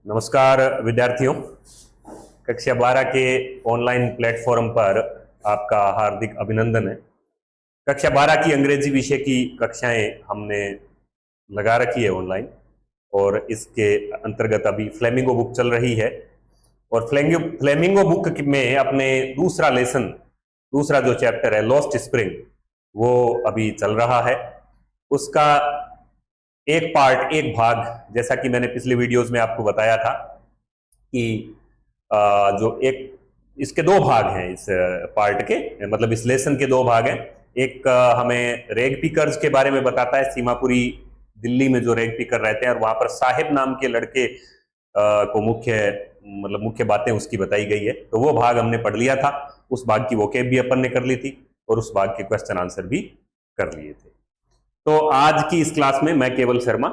नमस्कार विद्यार्थियों। कक्षा 12 के ऑनलाइन प्लेटफॉर्म पर आपका हार्दिक अभिनंदन है। कक्षा 12 की अंग्रेजी विषय की कक्षाएं हमने लगा रखी है ऑनलाइन, और इसके अंतर्गत अभी फ्लेमिंगो बुक चल रही है। और फ्लेमिंगो बुक में अपने दूसरा जो चैप्टर है लॉस्ट स्प्रिंग, वो अभी चल रहा है। उसका एक भाग, जैसा कि मैंने पिछले वीडियोस में आपको बताया था कि इसके दो भाग हैं। इस पार्ट के मतलब इस लेसन के दो भाग हैं। एक हमें रेग पिकर्स के बारे में बताता है, सीमापुरी दिल्ली में जो रेग पिकर रहते हैं, और वहां पर साहिब नाम के लड़के को मुख्य बातें उसकी बताई गई है। तो वो भाग हमने पढ़ लिया था। उस भाग की वोकेब भी अपन ने कर ली थी, और उस भाग के क्वेश्चन आंसर भी कर लिए थे। तो आज की इस क्लास में मैं केवल शर्मा,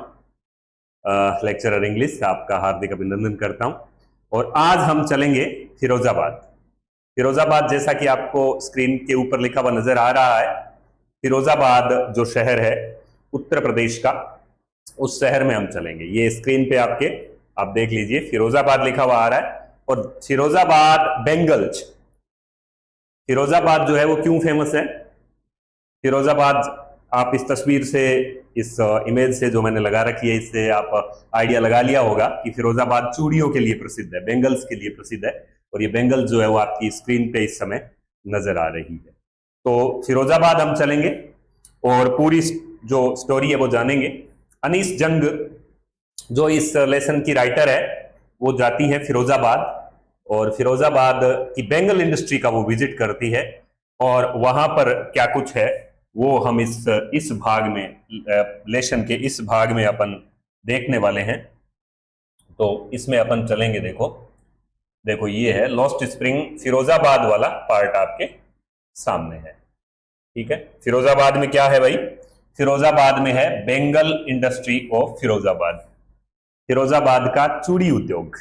लेक्चरर इंग्लिश, आपका हार्दिक अभिनंदन करता हूं। और आज हम चलेंगे फिरोजाबाद। जैसा कि आपको स्क्रीन के ऊपर लिखा हुआ नजर आ रहा है, फिरोजाबाद जो शहर है उत्तर प्रदेश का, उस शहर में हम चलेंगे। ये स्क्रीन पे आप देख लीजिए, फिरोजाबाद लिखा हुआ आ रहा है। और फिरोजाबाद जो है वो क्यों फेमस है? फिरोजाबाद, आप इस तस्वीर से, इस इमेज से जो मैंने लगा रखी है, इससे आप आइडिया लगा लिया होगा कि फिरोजाबाद चूड़ियों के लिए प्रसिद्ध है, बेंगल्स के लिए प्रसिद्ध है। और ये बेंगल्स जो है वो आपकी स्क्रीन पे इस समय नजर आ रही है। तो फिरोजाबाद हम चलेंगे और पूरी जो स्टोरी है वो जानेंगे। अनीस जंग, जो इस लेसन की राइटर है, वो जाती है फिरोजाबाद, और फिरोजाबाद की बेंगल इंडस्ट्री का वो विजिट करती है। और वहां पर क्या कुछ है वो हम इस भाग में, लेसन के इस भाग में अपन देखने वाले हैं। तो इसमें अपन चलेंगे। देखो ये है लॉस्ट स्प्रिंग, फिरोजाबाद वाला पार्ट आपके सामने है। ठीक है, फिरोजाबाद में क्या है भाई? फिरोजाबाद में है बेंगल इंडस्ट्री ऑफ फिरोजाबाद का चूड़ी उद्योग।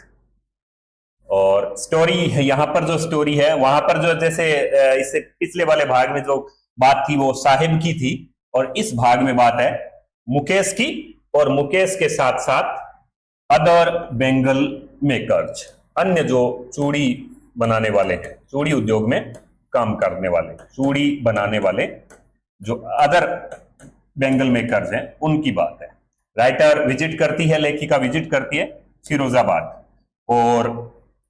और स्टोरी यहां पर जो स्टोरी है, वहां पर जो जैसे इससे पिछले वाले भाग में जो बात थी वो साहिब की थी, और इस भाग में बात है मुकेश की, और मुकेश के साथ साथ अदर बेंगल मेकर्स, अन्य जो चूड़ी बनाने वाले हैं, चूड़ी उद्योग में काम करने वाले, चूड़ी बनाने वाले जो अदर बेंगल मेकर्स हैं, उनकी बात है। राइटर विजिट करती है, लेखिका विजिट करती है फिरोजाबाद, और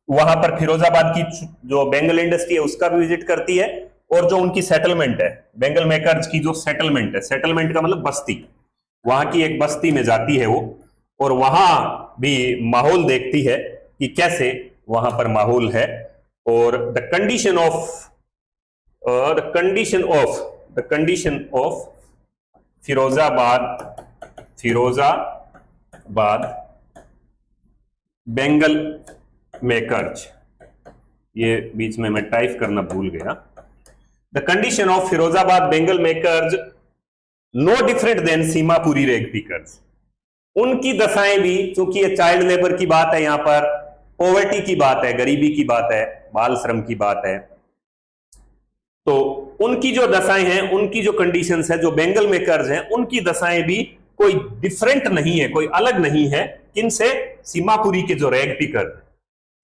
वहां पर फिरोजाबाद की जो बेंगल इंडस्ट्री है उसका भी विजिट करती है। और जो उनकी सेटलमेंट है, बेंगल मेकर्स की जो सेटलमेंट है, सेटलमेंट का मतलब बस्ती, वहां की एक बस्ती में जाती है वो, और वहां भी माहौल देखती है कि कैसे वहां पर माहौल है। और the condition of Firozabad bangle makers, ये बीच में मैं टाइप करना भूल गया। The condition of Firozabad bangle makers no different than Seemapuri rag pickers. उनकी दशाएं भी, चूंकि ये चाइल्ड लेबर की बात है, यहां पर पॉवर्टी की बात है, गरीबी की बात है, बाल श्रम की बात है, तो उनकी जो दशाएं हैं, उनकी जो कंडीशंस है, जो बेंगल मेकर्स हैं, उनकी दशाएं भी कोई डिफरेंट नहीं है, कोई अलग नहीं है। किनसे? सीमापुरी के जो रेग पिकर,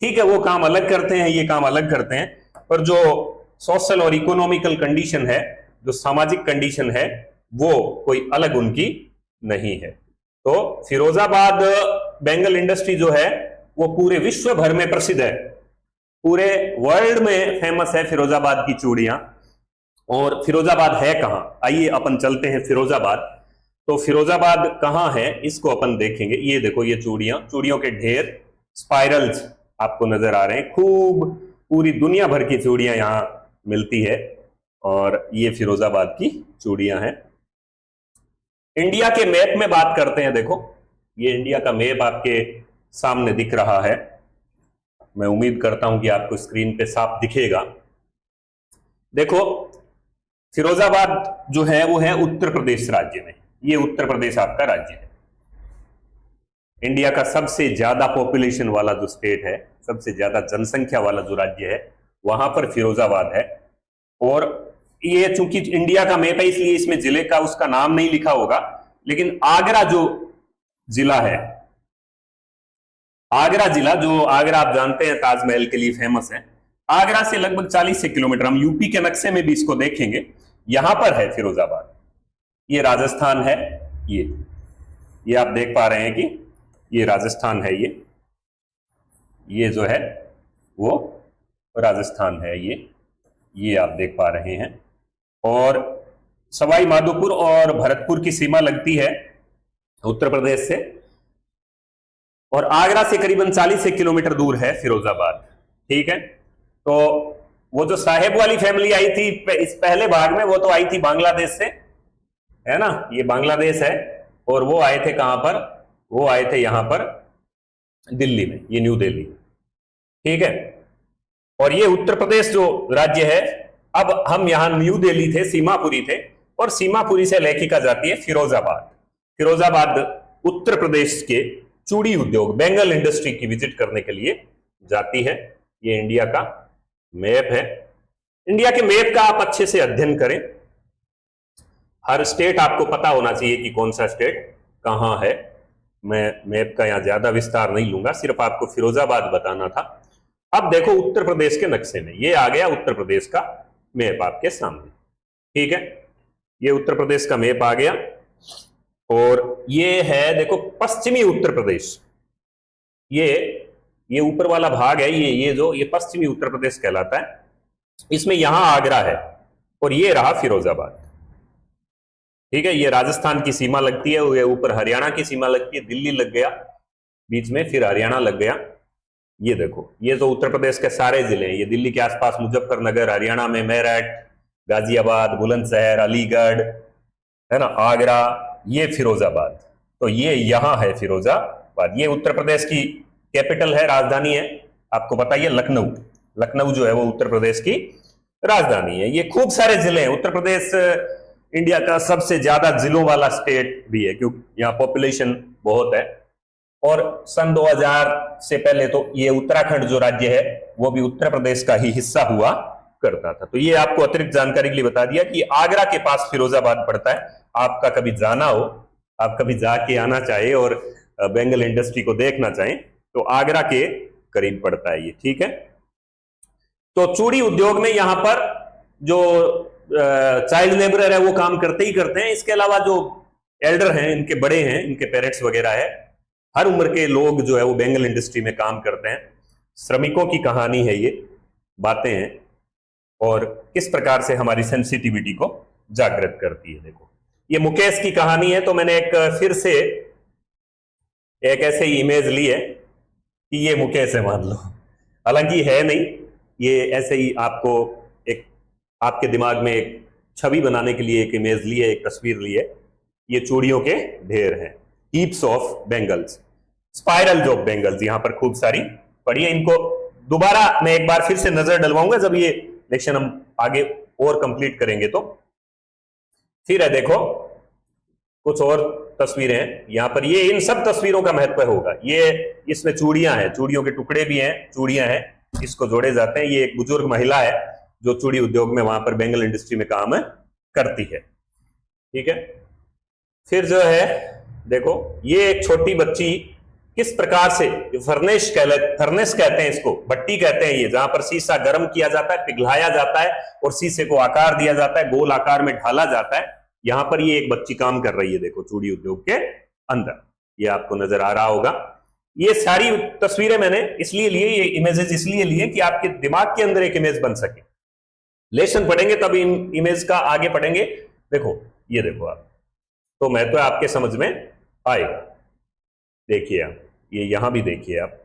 ठीक है, वो काम अलग करते हैं, ये काम अलग करते हैं, पर जो सोशल और इकोनॉमिकल कंडीशन है, जो सामाजिक कंडीशन है, वो कोई अलग उनकी नहीं है। तो फिरोजाबाद बेंगल इंडस्ट्री जो है वो पूरे विश्व भर में प्रसिद्ध है, पूरे वर्ल्ड में फेमस है फिरोजाबाद की चूड़ियां। और फिरोजाबाद है कहां? आइए अपन चलते हैं फिरोजाबाद। तो फिरोजाबाद कहां है इसको अपन देखेंगे। ये देखो, ये चूड़ियों के ढेर, स्पाइरल्स आपको नजर आ रहे हैं। खूब पूरी दुनिया भर की चूड़ियां यहां मिलती है, और ये फिरोजाबाद की चूड़ियां हैं। इंडिया के मैप में बात करते हैं। देखो, ये इंडिया का मैप आपके सामने दिख रहा है। मैं उम्मीद करता हूं कि आपको स्क्रीन पे साफ दिखेगा। देखो, फिरोजाबाद जो है वो है उत्तर प्रदेश राज्य में। ये उत्तर प्रदेश आपका राज्य है। इंडिया का सबसे ज्यादा पॉपुलेशन वाला जो स्टेट है, सबसे ज्यादा जनसंख्या वाला जो राज्य है, वहां पर फिरोजाबाद है। और ये चूंकि इंडिया का मैप है, इसलिए इसमें जिले का उसका नाम नहीं लिखा होगा, लेकिन आगरा जो जिला है, आगरा जिला, जो आगरा आप जानते हैं ताजमहल के लिए फेमस है, आगरा से लगभग 40 किलोमीटर, हम यूपी के नक्शे में भी इसको देखेंगे, यहां पर है फिरोजाबाद। ये राजस्थान है, ये आप देख पा रहे हैं कि ये राजस्थान है, ये जो है वो राजस्थान है, ये आप देख पा रहे हैं। और सवाई माधोपुर और भरतपुर की सीमा लगती है उत्तर प्रदेश से, और आगरा से करीबन 40 किलोमीटर दूर है फिरोजाबाद। ठीक है, तो वो जो साहेब वाली फैमिली आई थी इस पहले भाग में, वो तो आई थी बांग्लादेश से, है ना, ये बांग्लादेश है, और वो आए थे कहां पर, वो आए थे यहां पर दिल्ली में, ये न्यू दिल्ली। ठीक है, और ये उत्तर प्रदेश जो राज्य है, अब हम यहां न्यू दिल्ली थे, सीमापुरी थे, और सीमापुरी से लेखिका जाती है फिरोजाबाद। फिरोजाबाद उत्तर प्रदेश के चूड़ी उद्योग, बेंगल इंडस्ट्री की विजिट करने के लिए जाती है। ये इंडिया का मैप है। इंडिया के मैप का आप अच्छे से अध्ययन करें, हर स्टेट आपको पता होना चाहिए कि कौन सा स्टेट कहां है। मैं मैप का यहां ज्यादा विस्तार नहीं लूंगा, सिर्फ आपको फिरोजाबाद बताना था। अब देखो उत्तर प्रदेश के नक्शे में, ये आ गया उत्तर प्रदेश का मैप आपके सामने। ठीक है, ये उत्तर प्रदेश का मैप आ गया, और ये है देखो पश्चिमी उत्तर प्रदेश, ये ऊपर वाला भाग है, ये पश्चिमी उत्तर प्रदेश कहलाता है। इसमें यहां आगरा है, और ये रहा फिरोजाबाद। ठीक है, ये राजस्थान की सीमा लगती है, ये ऊपर हरियाणा की सीमा लगती है, दिल्ली लग गया बीच में, फिर हरियाणा लग गया। ये देखो, ये तो उत्तर प्रदेश के सारे जिले हैं, ये दिल्ली के आसपास मुजफ्फरनगर, हरियाणा में मेरठ, गाजियाबाद, बुलंदशहर, अलीगढ़, है ना, आगरा, ये फिरोजाबाद। तो ये यहां है फिरोजाबाद। ये उत्तर प्रदेश की कैपिटल है, राजधानी है, आपको पता है लखनऊ। लखनऊ जो है वो उत्तर प्रदेश की राजधानी है। ये खूब सारे जिले हैं, उत्तर प्रदेश इंडिया का सबसे ज्यादा जिलों वाला स्टेट भी है, क्योंकि यहाँ पॉपुलेशन बहुत है। और सन 2000 से पहले तो ये उत्तराखंड जो राज्य है वो भी उत्तर प्रदेश का ही हिस्सा हुआ करता था। तो ये आपको अतिरिक्त जानकारी के लिए बता दिया कि आगरा के पास फिरोजाबाद पड़ता है। आपका कभी जाना हो, आप कभी जाके आना चाहे और बेंगल इंडस्ट्री को देखना चाहें, तो आगरा के करीब पड़ता है ये। ठीक है, तो चूड़ी उद्योग में यहां पर जो चाइल्ड लेबरर है वो काम करते ही करते हैं। इसके अलावा जो एल्डर हैं, इनके बड़े हैं, इनके पेरेंट्स वगैरह है, हर उम्र के लोग जो है वो बेंगल इंडस्ट्री में काम करते हैं। श्रमिकों की कहानी है ये, बातें हैं, और किस प्रकार से हमारी सेंसिटिविटी को जागृत करती है। देखो, ये मुकेश की कहानी है, तो मैंने एक फिर से एक ऐसे ही इमेज ली है कि ये मुकेश है मान लो, हालांकि है नहीं, ये ऐसे ही आपको एक आपके दिमाग में एक छवि बनाने के लिए एक इमेज ली है, एक तस्वीर ली है। ये चूड़ियों के ढेर हैं, heaps of bangles, spiral of bangles यहां पर खूब सारी पड़ी है। इनको दोबारा मैं एक बार फिर से नजर डलवाऊंगा जब ये लेक्चर हम आगे और कंप्लीट करेंगे। तो फिर है देखो कुछ और तस्वीरें हैं यहां पर, ये इन सब तस्वीरों का महत्व होगा। ये इसमें चूड़ियां हैं, चूड़ियों के टुकड़े भी हैं, चूड़ियां हैं, इसको जोड़े जाते हैं। ये एक बुजुर्ग महिला है जो चूड़ी उद्योग में वहां पर बेंगल इंडस्ट्री में काम करती है। ठीक है, फिर जो है देखो, ये एक छोटी बच्ची किस प्रकार से फर्नेस कहते हैं इसको, भट्टी कहते हैं ये, जहां पर शीशा गर्म किया जाता है, पिघलाया जाता है और शीशे को आकार दिया जाता है, गोल आकार में ढाला जाता है। यहां पर ये एक बच्ची काम कर रही है, देखो चूड़ी उद्योग के अंदर, ये आपको नजर आ रहा होगा। ये सारी तस्वीरें मैंने इसलिए लिए, ये इमेजेस इसलिए लिए कि आपके दिमाग के अंदर एक इमेज बन सके। लेसन पढ़ेंगे तब इन इमेज का आगे पढ़ेंगे। देखो, ये देखो आप, तो मैं तो आपके समझ में आएगा। देखिए आप, ये यहां भी देखिए आप।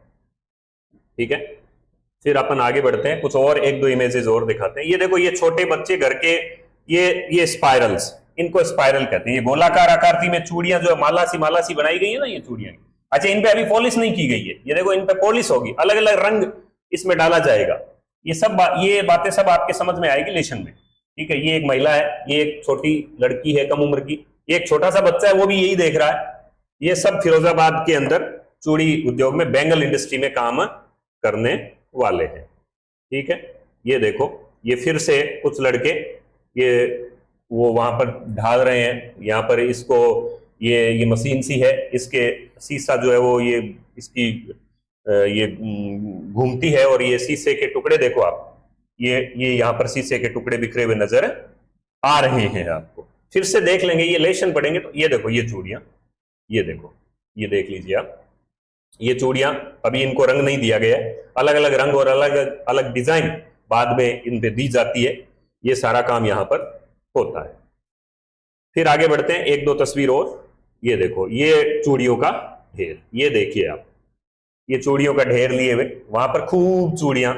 ठीक है, फिर अपन आगे बढ़ते हैं, कुछ और एक दो इमेजेस और दिखाते हैं। ये देखो, ये छोटे बच्चे घर के, ये स्पाइरल्स, इनको स्पाइरल कहते हैं। ये गोलाकार आकृति में चूड़ियां जो माला सी बनाई गई है ना, ये चूड़ियां, अच्छा इन पे अभी पॉलिश नहीं की गई है। ये देखो, इन पे पॉलिश होगी, अलग अलग रंग इसमें डाला जाएगा। ये बातें सब आपके समझ में आएगी लेशन में। ठीक है, ये एक महिला है, ये एक छोटी लड़की है कम उम्र की, ये एक छोटा सा बच्चा है, वो भी यही देख रहा है। ये सब फिरोजाबाद के अंदर चूड़ी उद्योग में बेंगल इंडस्ट्री में काम करने वाले हैं। ठीक है, ये देखो, ये फिर से कुछ लड़के ये वो वहां पर ढाल रहे हैं। यहाँ पर इसको ये मशीन सी है, इसके शीशा जो है वो ये इसकी ये घूमती है और ये शीशे के टुकड़े देखो आप, ये यहाँ पर शीशे के टुकड़े बिखरे हुए नजर आ रहे हैं आपको। फिर से देख लेंगे, ये लेशन पढ़ेंगे तो ये देखो ये चूड़ियां, ये देखो, ये देख लीजिए आप, ये चूड़ियां अभी इनको रंग नहीं दिया गया है, अलग अलग रंग और अलग अलग डिजाइन बाद में इन पे दी जाती है। ये सारा काम यहां पर होता है। फिर आगे बढ़ते हैं, एक दो तस्वीर और। ये देखो, ये चूड़ियों का ढेर, ये देखिए आप, ये चूड़ियों का ढेर लिए हुए, वहां पर खूब चूड़ियां।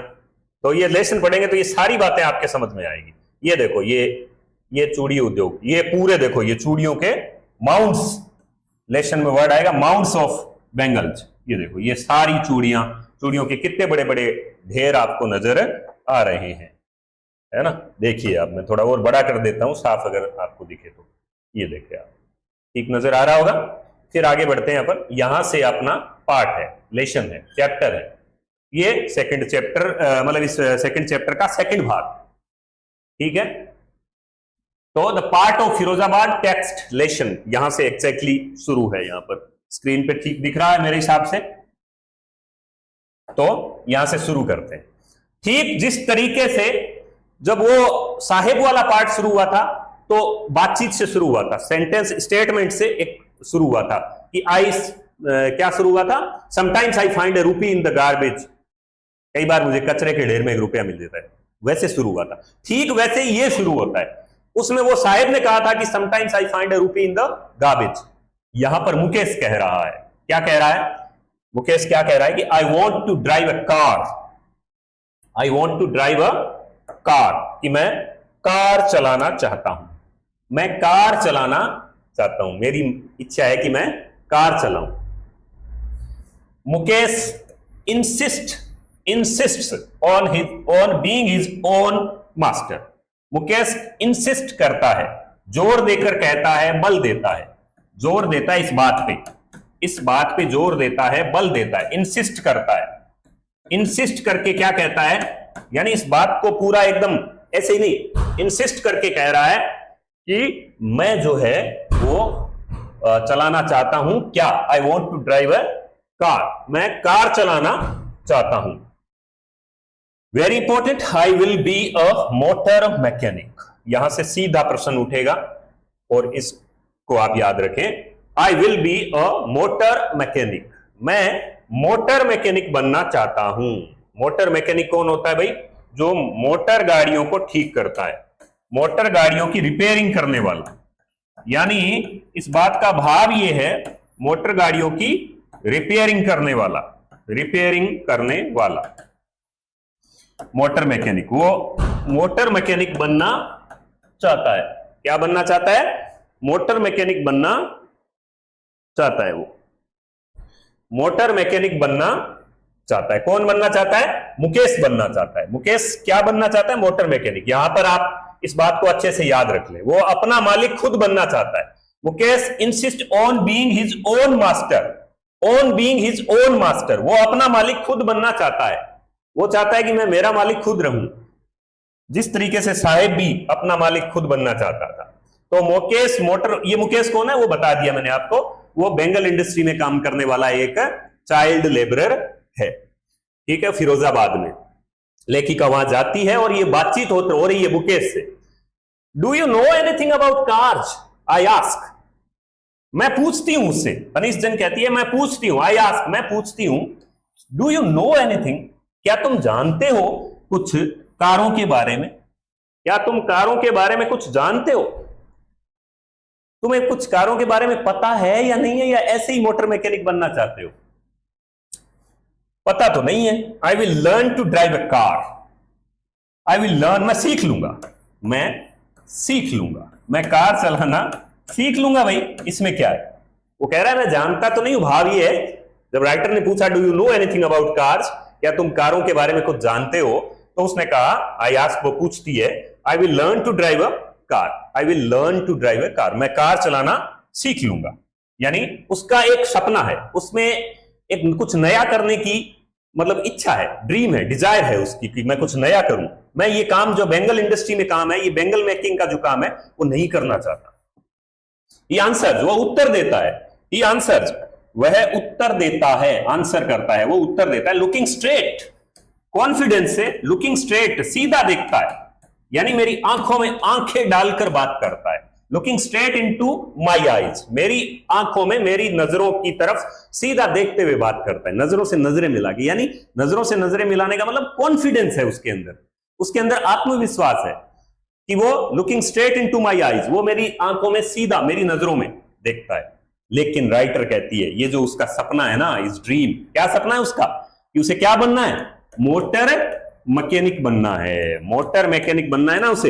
तो ये लेसन पढ़ेंगे तो ये सारी बातें आपके समझ में आएगी। ये देखो, ये चूड़ी उद्योग, ये पूरे देखो, ये चूड़ियों के माउंट्स, लेसन में वर्ड आएगा माउंट्स ऑफ बेंगल्स। ये देखो, ये सारी चूड़ियों के कितने बड़े बड़े ढेर आपको नजर आ रहे हैं, है ना। देखिए आप, मैं थोड़ा और बड़ा कर देता हूं साफ, अगर आपको दिखे तो। ये देखिए आप, ठीक नजर आ रहा होगा। फिर आगे बढ़ते हैं अपन, यहां से अपना पार्ट है, लेसन है, चैप्टर है। ये सेकंड चैप्टर, मतलब इस सेकंड चैप्टर का सेकंड भाग, ठीक है। तो the part of Firozabad text lesson यहां से एक्जैक्टली शुरू है। यहां पर स्क्रीन पे ठीक दिख रहा है मेरे हिसाब से, तो यहां से शुरू करते हैं। ठीक जिस तरीके से जब वो साहेब वाला पार्ट शुरू हुआ था तो बातचीत से शुरू हुआ था, सेंटेंस स्टेटमेंट से एक शुरू हुआ था कि क्या शुरू हुआ था, समटाइम्स आई फाइंड ए रूपी इन द गार्बेज, कई बार मुझे कचरे के ढेर में एक रुपया मिल जाता है, वैसे शुरू हुआ था। ठीक वैसे ही ये शुरू होता है। उसमें वो साहेब ने कहा था कि समटाइम्स आई फाइंड ए रूपी इन द गार्बेज। यहां पर मुकेश कह रहा है, क्या कह रहा है मुकेश, क्या कह रहा है कि I want to drive a car, I want to drive a car, कि मैं कार चलाना चाहता हूं, मैं कार चलाना चाहता हूं, मेरी इच्छा है कि मैं कार चलाऊं। Mukesh insists on being his own master। Mukesh insist करता है, जोर देकर कहता है, बल देता है, जोर देता है इस बात पे जोर देता है, बल देता है, इंसिस्ट करता है। इंसिस्ट करके क्या कहता है, यानी इस बात को पूरा एकदम ऐसे ही नहीं, इंसिस्ट करके कह रहा है कि मैं जो है वो चलाना चाहता हूं, क्या, I want to drive a car, मैं कार चलाना चाहता हूं। Very important, I will be a motor mechanic. यहां से सीधा प्रश्न उठेगा और इसको आप याद रखें, आई will be a motor mechanic, मैं मोटर मैकेनिक बनना चाहता हूं। मोटर मैकेनिक कौन होता है भाई, जो मोटर गाड़ियों को ठीक करता है, मोटर गाड़ियों की रिपेयरिंग करने वाला। यानी इस बात का भाव ये है, मोटर गाड़ियों की रिपेयरिंग करने वाला, रिपेयरिंग करने वाला मोटर मैकेनिक, वो मोटर मैकेनिक बनना चाहता है। क्या बनना चाहता है, मोटर मैकेनिक बनना चाहता है, वो मोटर मैकेनिक बनना चाहता है। कौन बनना चाहता है, मुकेश बनना चाहता है। मुकेश क्या बनना चाहता है, मोटर मैकेनिक। यहां पर आप इस बात को अच्छे से याद रख लें, वो अपना मालिक खुद बनना चाहता है। Mukesh insist on being his own master, on being his own master, वो अपना मालिक खुद बनना चाहता है। वो चाहता है कि मैं मेरा मालिक खुद रहूं, जिस तरीके से साहेब भी अपना मालिक खुद बनना चाहता था। तो मुकेश मोटर, ये मुकेश कौन है वो बता दिया मैंने आपको, वो बेंगल इंडस्ट्री में काम करने वाला एक चाइल्ड लेबरर है, ठीक है, फिरोजाबाद में। लेखिका वहां जाती है और ये बातचीत हो रही है मुकेश से। Do you know anything about cars, I ask, मैं पूछती हूं उससे। तनिष्क जन कहती है मैं पूछती हूं, आई आस्क, मैं पूछती हूं। डू यू नो एनीथिंग, क्या तुम जानते हो कुछ कारों के बारे में, क्या तुम कारों के बारे में कुछ जानते हो, तुम्हें कुछ कारों के बारे में पता है या नहीं है, या ऐसे ही मोटर मैकेनिक बनना चाहते हो। पता तो नहीं है। I will learn to drive a car, I will learn, मैं सीख लूंगा, मैं सीख लूंगा, मैं कार चलाना सीख लूंगा। भाई इसमें क्या है, वो कह रहा है मैं जानता तो नहीं हूं। भाव ये है, जब राइटर ने पूछा do you know anything about cars, क्या तुम कारों के बारे में कुछ जानते हो, तो उसने कहा आई आस्क, वो पूछती है, I will learn to drive a car, I will learn to drive a car, मैं कार चलाना सीख लूंगा। यानी उसका एक सपना है, उसमें एक कुछ नया करने की मतलब इच्छा है, ड्रीम है, डिजायर है उसकी कि मैं कुछ नया करूं, मैं ये काम जो बेंगल इंडस्ट्री में काम है, ये बेंगल मेकिंग का जो काम है वो नहीं करना चाहता। ही आंसर्स, वो उत्तर देता है, ही आंसर्स, वह उत्तर देता है, आंसर करता है, वो उत्तर देता है लुकिंग स्ट्रेट, कॉन्फिडेंस से, लुकिंग स्ट्रेट, सीधा देखता है, यानी मेरी आंखों में आंखें डालकर बात करता है। Looking straight into my eyes, मेरी आंखों में, मेरी नजरों की तरफ सीधा देखते हुए बात करता है, नजरों से नजरें मिला के, यानी नजरों से नजरें मिलाने का मतलब कॉन्फिडेंस है उसके अंदर आत्मविश्वास है कि वो looking straight into my eyes, वो मेरी आंखों में सीधा, मेरी नजरों में देखता है। लेकिन राइटर कहती है ये जो उसका सपना है ना, इस ड्रीम, क्या सपना है उसका कि उसे क्या बनना है, मोटर मैकेनिक बनना है, मोटर मैकेनिक बनना है ना उसे।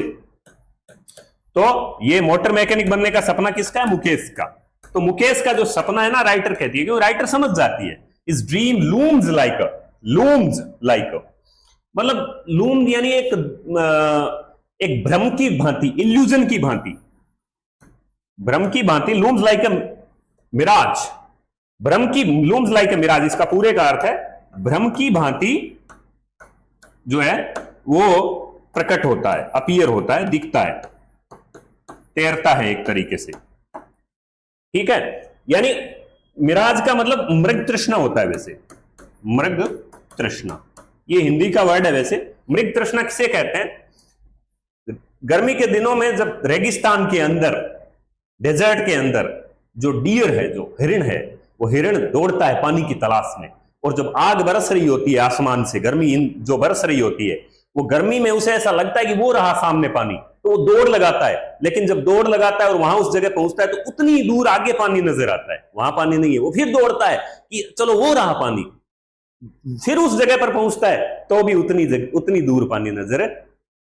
तो ये मोटर मैकेनिक बनने का सपना किसका है, मुकेश का। तो मुकेश का जो सपना है ना, राइटर कहती है, क्योंकि राइटर समझ जाती है, इस ड्रीम लूम्स लाइक मतलब लूम यानी एक भ्रम की भांति, इल्यूजन की भांति, भ्रम की भांति, लूम्स लाइक अ मिराज, भ्रम की, लूम्स लाइक अ मिराज, इसका पूरे का अर्थ है भ्रम की भांति जो है वो प्रकट होता है, अपीयर होता है, दिखता है, तैरता है एक तरीके से, ठीक है। यानी मिराज का मतलब मृग तृष्णा होता है, वैसे मृग तृष्णा ये हिंदी का वर्ड है। वैसे मृग तृष्णा किसे कहते हैं, गर्मी के दिनों में जब रेगिस्तान के अंदर, डेजर्ट के अंदर जो डियर है, जो हिरण है, वो हिरण दौड़ता है पानी की तलाश में, और जब आग बरस रही होती है आसमान से, गर्मी जो बरस रही होती है, वो गर्मी में उसे ऐसा लगता है कि वो रहा सामने पानी, तो वो दौड़ लगाता है। लेकिन जब दौड़ लगाता है और वहां उस जगह पहुंचता है, तो उतनी दूर आगे पानी नजर आता है, वहां पानी नहीं है, वो फिर दौड़ता है कि चलो वो रहा पानी, फिर उस जगह पर पहुंचता है तो भी उतनी दूर पानी नजर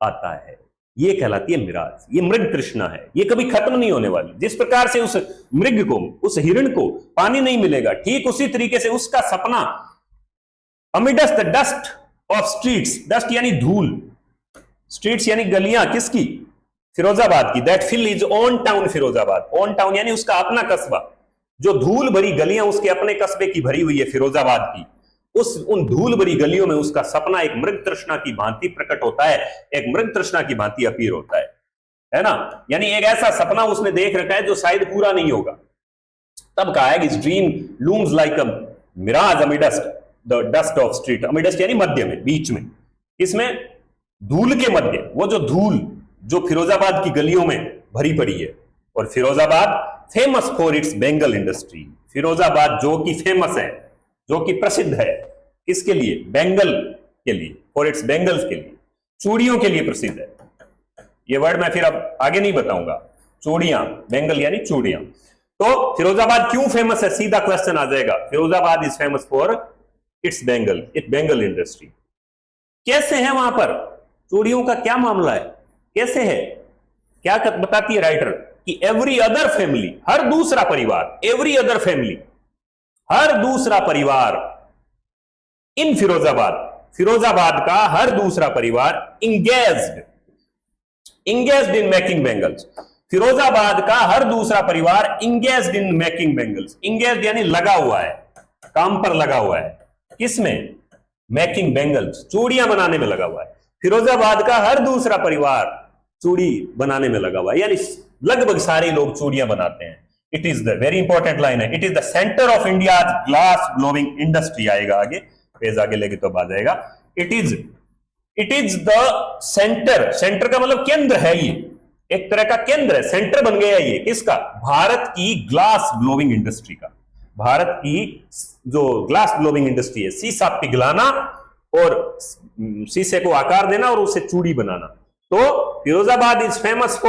आता है। ये कहलाती है मिराज, ये मृग तृष्णा है, ये कभी खत्म नहीं होने वाली। जिस प्रकार से उस मृग को, उस हिरण को पानी नहीं मिलेगा, ठीक उसी तरीके से उसका सपना amidst the dust of streets, dust यानी धूल, स्ट्रीट्स यानी गलियां, किसकी, फिरोजाबाद की, that fill is own town Firozabad, own town यानी उसका अपना कस्बा, जो धूल भरी गलियां उसके अपने कस्बे की भरी हुई है फिरोजाबाद की, उन धूल भरी गलियों में उसका सपना एक मृग तृष्णा की भांति प्रकट होता है, एक मृग तृष्णा की भांति अपीयर होता है ना। यानी एक ऐसा सपना उसने देख रखा है जो शायद पूरा नहीं होगा। तब कहा है कि dream looms like a mirage amidst the dust of street, amidst यानी मध्य में, बीच में, इसमें धूल के मध्य, वो जो धूल जो फिरोजाबाद की गलियों में भरी पड़ी है। और Firozabad famous for it's Bengal industry, Firozabad जो कि फेमस है, जो कि प्रसिद्ध है, किसके लिए, बेंगल के लिए, फॉर इट्स बेंगल्स के लिए, चूड़ियों के लिए प्रसिद्ध है। ये वर्ड मैं फिर अब आगे नहीं बताऊंगा, चूड़ियां, बेंगल यानी चूड़ियां। तो फिरोजाबाद क्यों फेमस है, सीधा क्वेश्चन आ जाएगा, Firozabad is famous for it's Bengal industry. कैसे है वहां पर, चूड़ियों का क्या मामला है, कैसे है, क्या बताती है राइटर कि एवरी अदर फैमिली, हर दूसरा परिवार, एवरी अदर फैमिली, हर दूसरा परिवार इन फिरोजाबाद का हर दूसरा परिवार engaged in making bangles, Firozabad का हर दूसरा परिवार engaged in making bangles, engaged यानी लगा हुआ है, काम पर लगा हुआ है, किसमें, मेकिंग बेंगल्स, चूड़ियां बनाने में लगा हुआ है। फिरोजाबाद का हर दूसरा परिवार चूड़ी बनाने में लगा हुआ है, यानी लगभग सारे लोग चूड़ियां बनाते हैं। It is the very important line है, it is the centre of India glass blowing industry, आएगा आगे, पेज आगे लेके तो आ जाएगा। इट इज द सेंटर का मतलब केंद्र है, ये एक तरह का केंद्र है, सेंटर बन गया ये, किसका, भारत की ग्लास ब्लोइंग इंडस्ट्री का, भारत की जो ग्लास ब्लोइंग इंडस्ट्री है, शीशा पिघलाना और शीशे को आकार देना और उसे चूड़ी बनाना। तो Firozabad is famous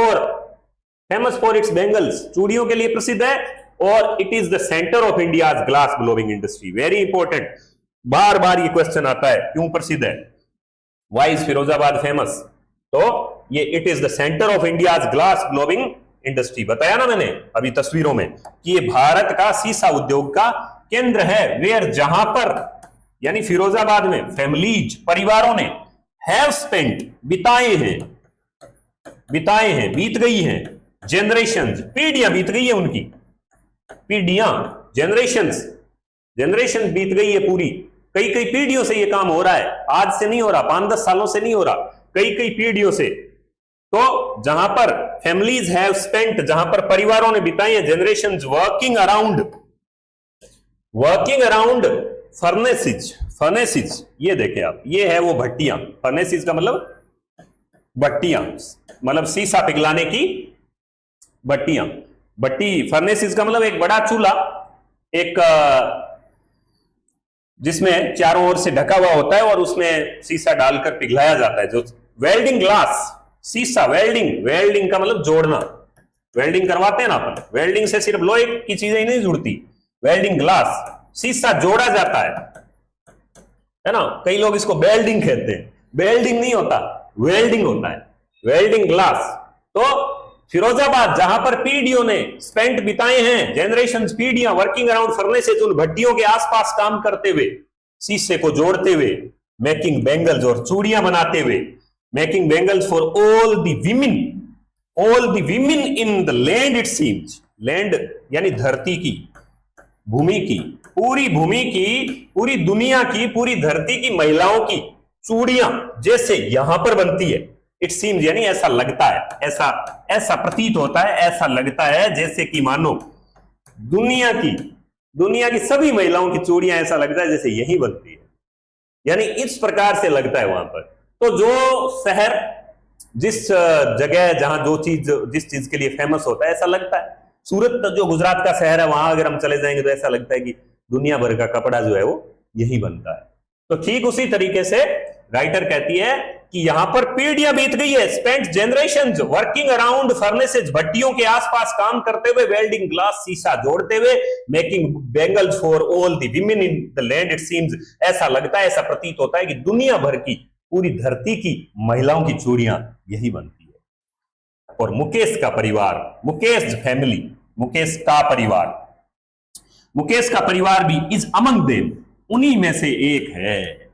for its bangles, चूड़ियों के लिए प्रसिद्ध है, और it is the centre of India glass blowing industry. Very important, बार बार ये क्वेश्चन आता है, क्यों प्रसिद्ध है, व्हाई इज फिरोजाबाद फेमस। तो ये it is the centre of India glass blowing industry, बताया ना मैंने अभी तस्वीरों में कि ये भारत का शीशा उद्योग का केंद्र है, वेयर, जहां पर, यानी फिरोजाबाद में फैमिलीज, परिवारों ने, हैव स्पेंट, बिताए हैं, बीत गई हैं, जनरेशंस, पीढ़ियां बीत गई है उनकी, पीढ़ियां, जनरेशन बीत गई है पूरी, कई पीढ़ियों से ये काम हो रहा है, आज से नहीं हो रहा, 5-10 सालों से नहीं हो रहा, कई पीढ़ियों से। तो जहां पर फैमिलीज हैव स्पेंट, जहां पर परिवारों ने बिताई है, जनरेशंस वर्किंग अराउंड फर्नेसिज, फर्नेसिज ये देखें आप, ये है वो भट्टियां, फर्नेसिज का मतलब भट्टियां, मतलब सीसा पिघलाने की भट्टियां, भट्टी, फर्नेसिज का मतलब एक बड़ा चूल्हा, एक जिसमें चारों ओर से ढका हुआ होता है और उसमें सीसा डालकर पिघलाया जाता है। जो वेल्डिंग ग्लास, सीसा, वेल्डिंग, वेल्डिंग का मतलब जोड़ना, वेल्डिंग करवाते हैं ना अपन, वेल्डिंग से सिर्फ लोहे की चीजें ही नहीं जुड़ती, वेल्डिंग ग्लास, सीसा जोड़ा जाता है ना। कई लोग इसको बेल्डिंग कहते हैं, बेल्डिंग नहीं होता, वेल्डिंग होता है, वेल्डिंग ग्लास। तो फिरोजाबाद जहां पर पीढ़ियों ने स्पेंट बिताए हैं, जनरेशन, पीढ़ियां वर्किंग अराउंड फर्नेसेस, उन भट्टियों के आसपास काम करते हुए, शीशे को जोड़ते हुए, मेकिंग बैंगल्स और चूड़ियां बनाते हुए, making bangles for all the women in the land it seems, land यानी धरती की, भूमि की, पूरी भूमि की, पूरी दुनिया की, पूरी धरती की महिलाओं की चूड़ियां जैसे यहां पर बनती है, इट सीम्स यानी ऐसा लगता है, ऐसा प्रतीत होता है, ऐसा लगता है जैसे कि मानो दुनिया की सभी महिलाओं की चूड़ियां ऐसा लगता है जैसे यही बनती है, यानी इस प्रकार से लगता है वहां पर। तो जो शहर, जिस जगह जहां जो चीज, जिस चीज के लिए फेमस होता है, ऐसा लगता है। सूरत जो गुजरात का शहर है, वहां अगर हम चले जाएंगे तो ऐसा लगता है कि दुनिया भर का कपड़ा जो है वो यही बनता है। तो ठीक उसी तरीके से राइटर कहती है कि यहां पर पीढ़ियां बीत गई है, spent generations working around furnaces, भट्टियों के आसपास काम करते हुए, वेल्डिंग ग्लास, सीसा जोड़ते हुए, making bangles for all the women in the land it seems, ऐसा लगता है, ऐसा प्रतीत होता है कि दुनिया भर की, पूरी धरती की महिलाओं की चूड़ियां यही बनती है। और मुकेश का परिवार, मुकेश फैमिली, मुकेश का परिवार भी इज अमंग देम, उन्हीं में से एक है।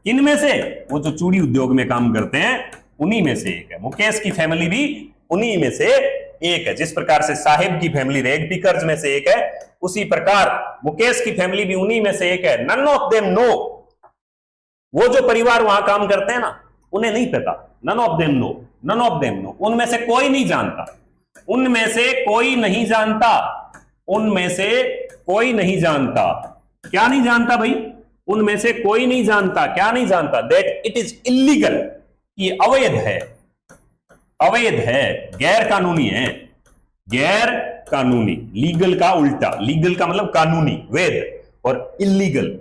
इनमें से, वो जो चूड़ी उद्योग में काम करते हैं उन्हीं में से एक है। मुकेश की फैमिली भी उन्हीं में से एक है। जिस प्रकार से साहिब की फैमिली रेग पिकर्स में से एक है, उसी प्रकार मुकेश की फैमिली भी उन्हीं में से एक है। नन ऑफ देम नो, वो जो परिवार वहां काम करते हैं ना, उन्हें नहीं पता। None of them know, none of them know, उनमें से कोई नहीं जानता, उनमें से कोई नहीं जानता, उनमें से कोई नहीं जानता। क्या नहीं जानता भाई? उनमें से कोई नहीं जानता, क्या नहीं जानता? दैट इट इज इलीगल, ये अवैध है, अवैध है, गैर कानूनी है, गैर कानूनी। लीगल का उल्टा, लीगल का मतलब कानूनी, वैध, और illegal.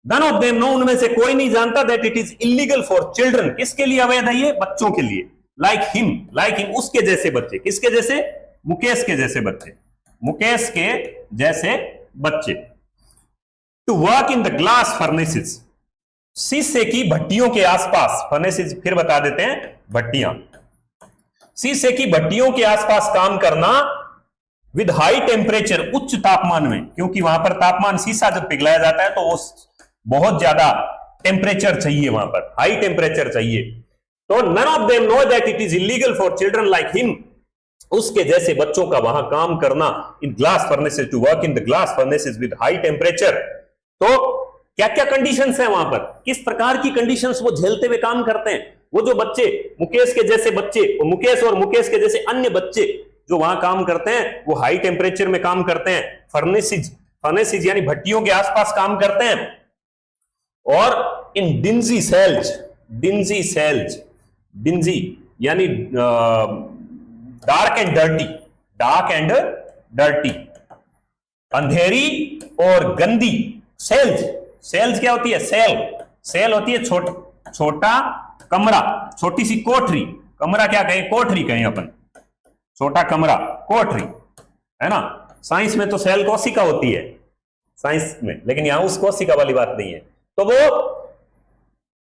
None of them know, उनमें से कोई नहीं जानता, that it is illegal for children, किसके लिए अवैध है ये? बच्चों के लिए। लाइक हिम, उसके जैसे बच्चे, किसके जैसे? मुकेश के जैसे बच्चे, मुकेश के जैसे बच्चे। To work in the glass furnaces, शीशे की भट्टियों के आसपास, फर्नेसेस फिर बता देते हैं, भट्टियां, शीशे की भट्टियों के आसपास काम करना, विद हाई टेम्परेचर, उच्च तापमान में, क्योंकि वहां पर तापमान, शीशा जब पिघलाया जाता है तो वो बहुत ज्यादा टेम्परेचर चाहिए, वहां पर हाई टेम्परेचर चाहिए। तो none of them know that it is illegal for children like him, उसके जैसे बच्चों का वहां काम करना, in glass furnaces, to work in the glass furnaces with high temperature. तो क्या क्या कंडीशंस हैं वहां पर, किस प्रकार की कंडीशंस वो झेलते हुए काम करते हैं? वो जो बच्चे, मुकेश के जैसे बच्चे, और मुकेश के जैसे अन्य बच्चे जो वहां काम करते हैं, वो हाई टेम्परेचर में काम करते हैं, फर्नेसेस यानी भट्टियों के आसपास काम करते हैं, और इन डिंजी सेल्स, डिंजी यानी डार्क एंड डर्टी, अंधेरी और गंदी। सेल्स क्या होती है? सेल होती है छोटा कमरा, छोटी सी कोठरी। कमरा क्या कहें? कोठरी कहें अपन, छोटा कमरा, कोठरी, है ना। साइंस में तो सेल कोशिका होती है, साइंस में, लेकिन यहां उस कोशिका वाली बात नहीं है। तो वो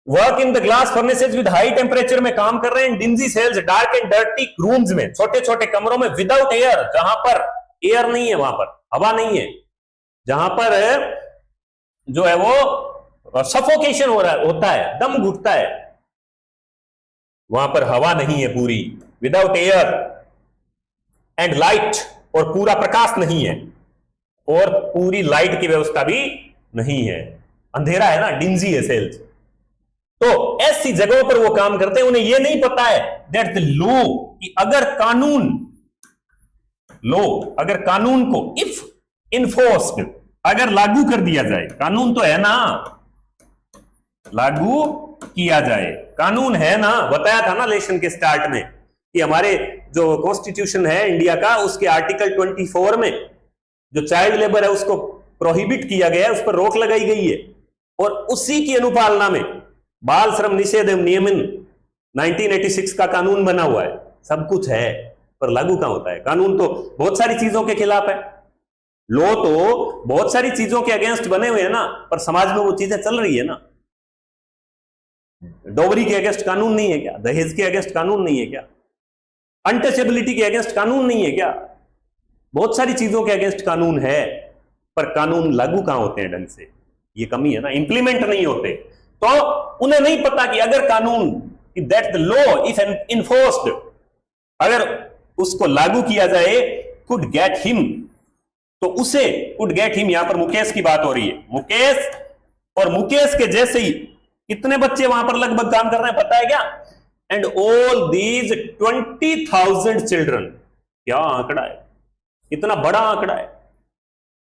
work in the glass furnaces with high temperature में काम कर रहे हैं, dingy cells, dark and dirty rooms में, छोटे छोटे कमरों में, विदाउट एयर, जहां पर एयर नहीं है, वहां पर हवा नहीं है, जहां पर जो है वो सफोकेशन होता है, दम घुटता है, वहां पर हवा नहीं है पूरी, विदाउट एयर एंड लाइट, और पूरा प्रकाश नहीं है, और पूरी लाइट की व्यवस्था भी नहीं है, अंधेरा है ना, डिंजी है सेल्स। तो ऐसी जगहों पर वो काम करते हैं, उन्हें यह नहीं पता है दैट द लॉ, कि अगर कानून को इफ इन्फोर्स्ड, अगर लागू कर दिया जाए, कानून तो है ना, लागू किया जाए, कानून है ना, बताया था ना लेशन के स्टार्ट में कि हमारे जो कॉन्स्टिट्यूशन है इंडिया का, उसके आर्टिकल 24 में जो चाइल्ड लेबर है उसको प्रोहिबिट किया गया है, उस पर रोक लगाई गई है, और उसी की अनुपालना में बाल श्रम निषेध एवं नियमन 1986 का कानून बना हुआ है। सब कुछ है, पर लागू कहां होता है? कानून तो बहुत सारी चीजों के खिलाफ है, लॉ तो बहुत सारी चीजों के अगेंस्ट बने हुए हैं ना, पर समाज में वो चीजें चल रही है ना। डोगरी के अगेंस्ट कानून नहीं है क्या? दहेज के अगेंस्ट कानून नहीं है क्या? अनटचेबिलिटी के अगेंस्ट कानून नहीं है क्या? बहुत सारी चीजों के अगेंस्ट कानून है, पर कानून लागू कहां होते हैं ढंग से? ये कमी है ना, इंप्लीमेंट नहीं होते। तो उन्हें नहीं पता कि अगर कानून, that the law if enforced, अगर उसको लागू किया जाए, कुड गेट हिम, तो उसे कुड गेट हिम, यहां पर मुकेश की बात हो रही है, मुकेश और मुकेश के जैसे ही कितने बच्चे वहां पर लगभग काम कर रहे हैं पता है क्या? एंड ऑल दीज 20,000 चिल्ड्रन, क्या आंकड़ा है, कितना बड़ा आंकड़ा है।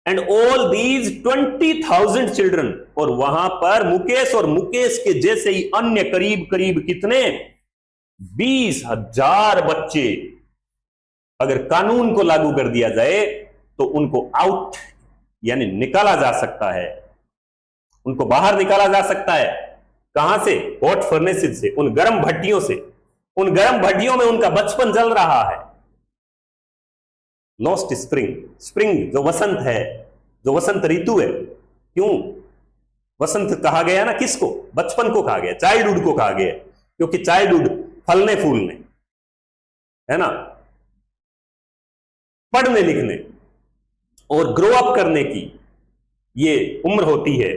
एंड ऑल दीज 20,000 चिल्ड्रन, और वहां पर मुकेश और मुकेश के जैसे ही अन्य करीब करीब कितने 20,000 बच्चे, अगर कानून को लागू कर दिया जाए तो उनको आउट यानी निकाला जा सकता है, उनको बाहर निकाला जा सकता है। कहां से? हॉट फर्नेसेस से, उन गर्म भट्टियों से। उन गर्म भट्टियों में उनका बचपन जल रहा है। लॉस्ट स्प्रिंग, स्प्रिंग जो वसंत है, जो वसंत ऋतु है, क्यों वसंत कहा गया ना? किसको? बचपन को कहा गया, चाइल्डहुड को कहा गया, क्योंकि चाइल्डहुड फलने फूलने, है ना, पढ़ने लिखने और ग्रो अप करने की ये उम्र होती है।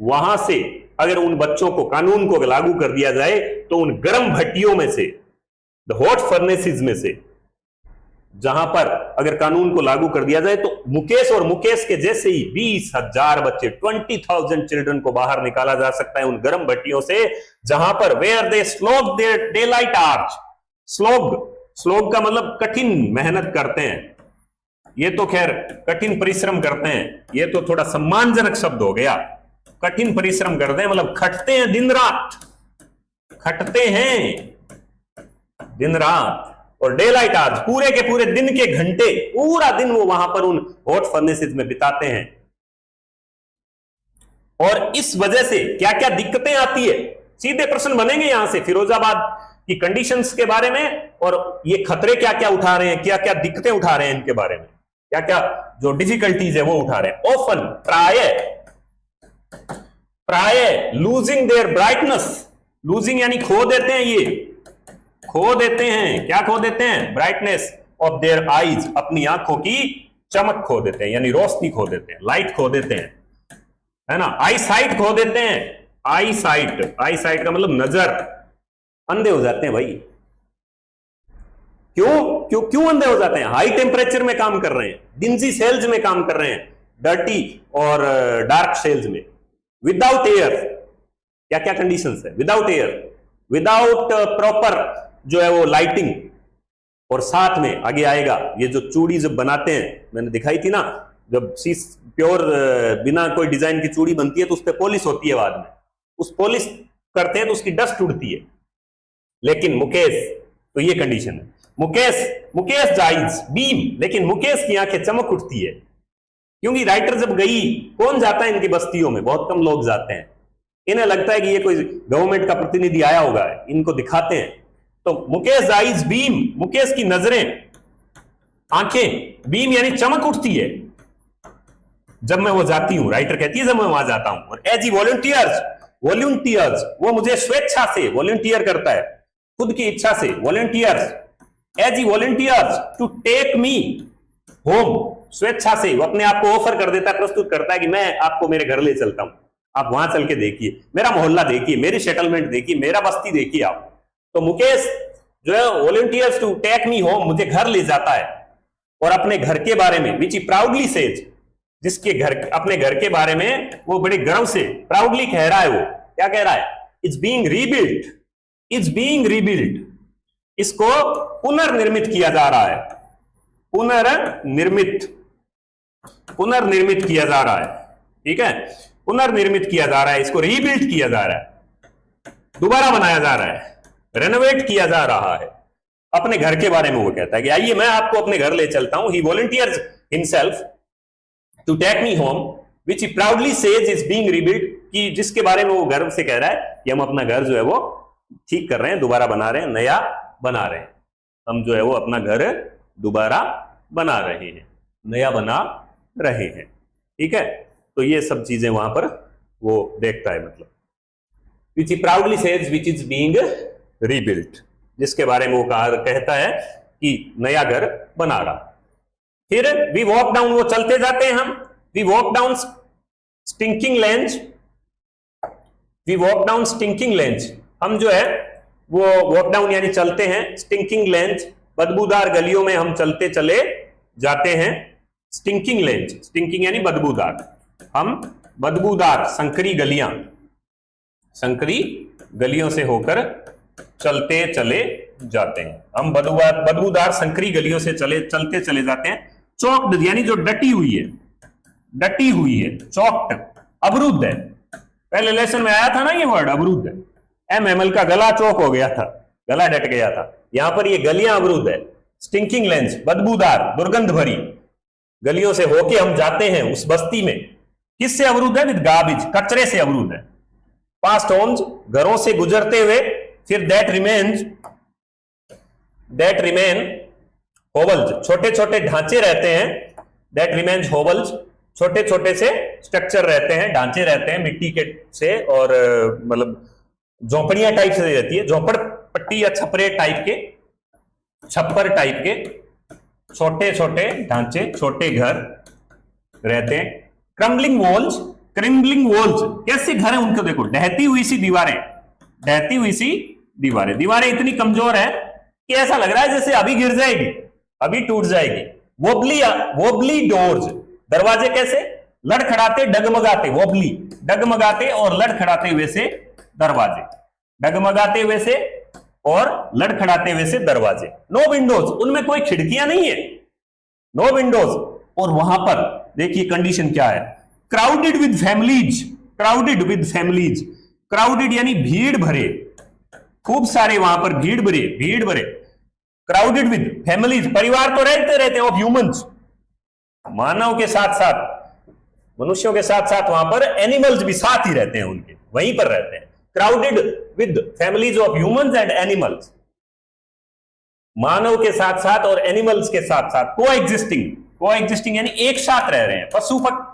वहां से अगर उन बच्चों को, कानून को लागू कर दिया जाए तो उन गर्म भट्टियों में से, द हॉट फर्नेसेस में से, जहां पर अगर कानून को लागू कर दिया जाए तो मुकेश और मुकेश के जैसे ही 20,000 बच्चे, 20,000 चिल्ड्रन को बाहर निकाला जा सकता है उन गर्म भट्टियों से, जहां पर where they slog their daylight arch. Slog का मतलब कठिन मेहनत करते हैं, ये तो खैर कठिन परिश्रम करते हैं, ये तो थोड़ा सम्मानजनक शब्द हो गया। कठिन परिश्रम करते हैं मतलब खटते हैं दिन रात, खटते हैं दिन रात, और डे लाइट आवर्स, पूरे के पूरे दिन के घंटे, पूरा दिन वो वहां पर उन हॉट फर्नेसेस में बिताते हैं। और इस वजह से क्या क्या दिक्कतें आती है, सीधे प्रश्न बनेंगे यहां से फिरोजाबाद की कंडीशंस के बारे में, और ये खतरे क्या क्या उठा रहे हैं, क्या क्या दिक्कतें उठा रहे हैं, इनके बारे में क्या क्या जो डिफिकल्टीज है वो उठा रहे हैं। ऑफन, प्राय लूजिंग देयर ब्राइटनेस, लूजिंग यानी खो देते हैं, ये खो देते हैं, क्या खो देते हैं? ब्राइटनेस ऑफ देयर आईज, अपनी आंखों की चमक खो देते हैं, यानी रोशनी खो देते हैं, लाइट खो देते हैं, है ना। आई साइट खो देते हैं, आई साइट, आई साइट का मतलब नजर, अंधे हो जाते हैं भाई। क्यों अंधे हो जाते हैं? हाई टेम्परेचर में काम कर रहे हैं, डिंजी सेल्स में काम कर रहे हैं, डर्टी और डार्क सेल्स में, विदाउट एयर, क्या क्या कंडीशंस है? विदाउट एयर, विदाउट प्रॉपर जो है वो लाइटिंग, और साथ में आगे आएगा ये जो चूड़ी जब बनाते हैं, मैंने दिखाई थी ना, जब प्योर बिना कोई डिजाइन की चूड़ी बनती है तो उस पर पॉलिश होती है, बाद में उस पॉलिश करते हैं तो उसकी डस्ट उड़ती है। लेकिन मुकेश, तो ये कंडीशन है, मुकेश जाइज बीम, लेकिन मुकेश की आंखें चमक उठती है, क्योंकि राइटर जब गई, कौन जाता है इनकी बस्तियों में? बहुत कम लोग जाते हैं। इन्हें लगता है कि ये कोई गवर्नमेंट का प्रतिनिधि आया होगा, इनको दिखाते हैं। तो मुकेश आइज बीम, मुकेश की नजरें, आंखें, बीम यानी चमक उठती है जब मैं वो जाती हूं, राइटर कहती है जब मैं वहां जाता हूं। और एज ई वॉलंटियर्स, वो मुझे स्वेच्छा से वॉलंटियर करता है, खुद की इच्छा से, volunteers, as he volunteers to take me home, स्वेच्छा से वो अपने आप को ऑफर कर देता है, प्रस्तुत करता है कि मैं आपको मेरे घर ले चलता हूं, आप वहां चल के देखिए, मेरा मोहल्ला देखिए, मेरी सेटलमेंट देखिए, मेरा बस्ती देखिए आप। तो मुकेश जो है volunteers to take me home, मुझे घर ले जाता है, और अपने घर के बारे में, विच ही प्राउडली सेज, जिसके घर, अपने घर के बारे में वो बड़े गर्व से प्राउडली कह रहा है। वो क्या कह रहा है? It's being rebuilt, it's being rebuilt, इसको पुनर्निर्मित किया जा रहा है, पुनर्निर्मित किया जा रहा है। ठीक है, पुनर्निर्मित किया जा रहा है, इसको रीबिल्ड किया जा रहा है, दोबारा बनाया जा रहा है, रेनोवेट किया जा रहा है। अपने घर के बारे में वो कहता है कि आइए मैं आपको अपने घर ले चलता हूं। He volunteers himself to take me home which he proudly says is being rebuild, कि जिसके बारे में वो गर्व से कह रहा है कि हम अपना घर जो है वो ठीक कर रहे हैं, दोबारा बना रहे हैं, नया बना रहे हैं। हम जो है वो अपना घर दोबारा बना रहे हैं, नया बना रहे हैं। ठीक है, तो ये सब चीजें वहां पर वो देखता है, मतलब which he proudly says which is being rebuilt, जिसके बारे में वो कहता है कि नया घर बना रहा। फिर वी वॉक डाउन, वो चलते जाते हैं हम, we walk down stinking lanes, we walk down stinking lanes, हम जो है वो वॉक डाउन यानी चलते हैं, स्टिंकिंग लेंज बदबूदार गलियों में हम चलते चले जाते हैं। स्टिंकिंग लेंज, स्टिंकिंग यानी बदबूदार, हम बदबूदार संकरी गलियों से होकर चलते चले जाते हैं। हम बदबूदार संकरी गलियों से चलते चले जाते हैं। चौक्ड यानी जो डटी हुई है, चौक्ड अवरुद्ध है। पहले लेसन में आया था ना ये वर्ड अवरुद्ध है, एमएमएल का गला चौक हो गया था, गला डट गया था, यहां पर ये गलियां अवरुद्ध है। स्टिंकिंग लेंस बदबूदार दुर्गंध भरी गलियों से होके हम जाते हैं उस बस्ती में। किससे अवरुद्ध है? विद गार्बेज, कचरे से अवरुद्ध है। पास्ट होम्स, घरों से गुजरते हुए। फिर दैट रिमेन होवल्स, छोटे छोटे ढांचे रहते हैं। दैट रिमेन्स होवल्स, छोटे छोटे से स्ट्रक्चर रहते हैं, ढांचे रहते हैं मिट्टी के से, और मतलब झोपड़ियां टाइप से रहती है, झोपड़ पट्टी या छपरे टाइप के, छप्पर टाइप के छोटे छोटे ढांचे, छोटे घर रहते हैं। क्रम्बलिंग वॉल्स, कैसे घर है उनको देखो, ढहती हुई सी दीवारें, दीवारें इतनी कमजोर है कि ऐसा लग रहा है जैसे अभी गिर जाएगी, अभी टूट जाएगी। वोबली डोर्स, दरवाजे कैसे लड़खड़ाते डगमगाते, वोबली डगमगाते और लड़खड़ाते हुए से दरवाजे, डगमगाते हुए से और लड़खड़ाते हुए से दरवाजे। नो विंडोज, उनमें कोई खिड़कियां नहीं है, नो विंडोज। और वहां पर देखिए कंडीशन क्या है, क्राउडेड विद फैमिलीज, क्राउडेड यानी भीड़ भरे, खूब सारे वहां पर भीड़ भरे। क्राउडेड विद फैमिलीज, परिवार तो रहते हैं, ऑफ ह्यूमंस, मानव के साथ साथ, मनुष्यों के साथ साथ वहां पर एनिमल्स भी साथ ही रहते हैं, उनके वहीं पर रहते हैं। Crowded with families of humans and animals, मानव के साथ साथ और एनिमल्स के साथ साथ। कोएग्जिस्टिंग यानी एक साथ रह रहे हैं,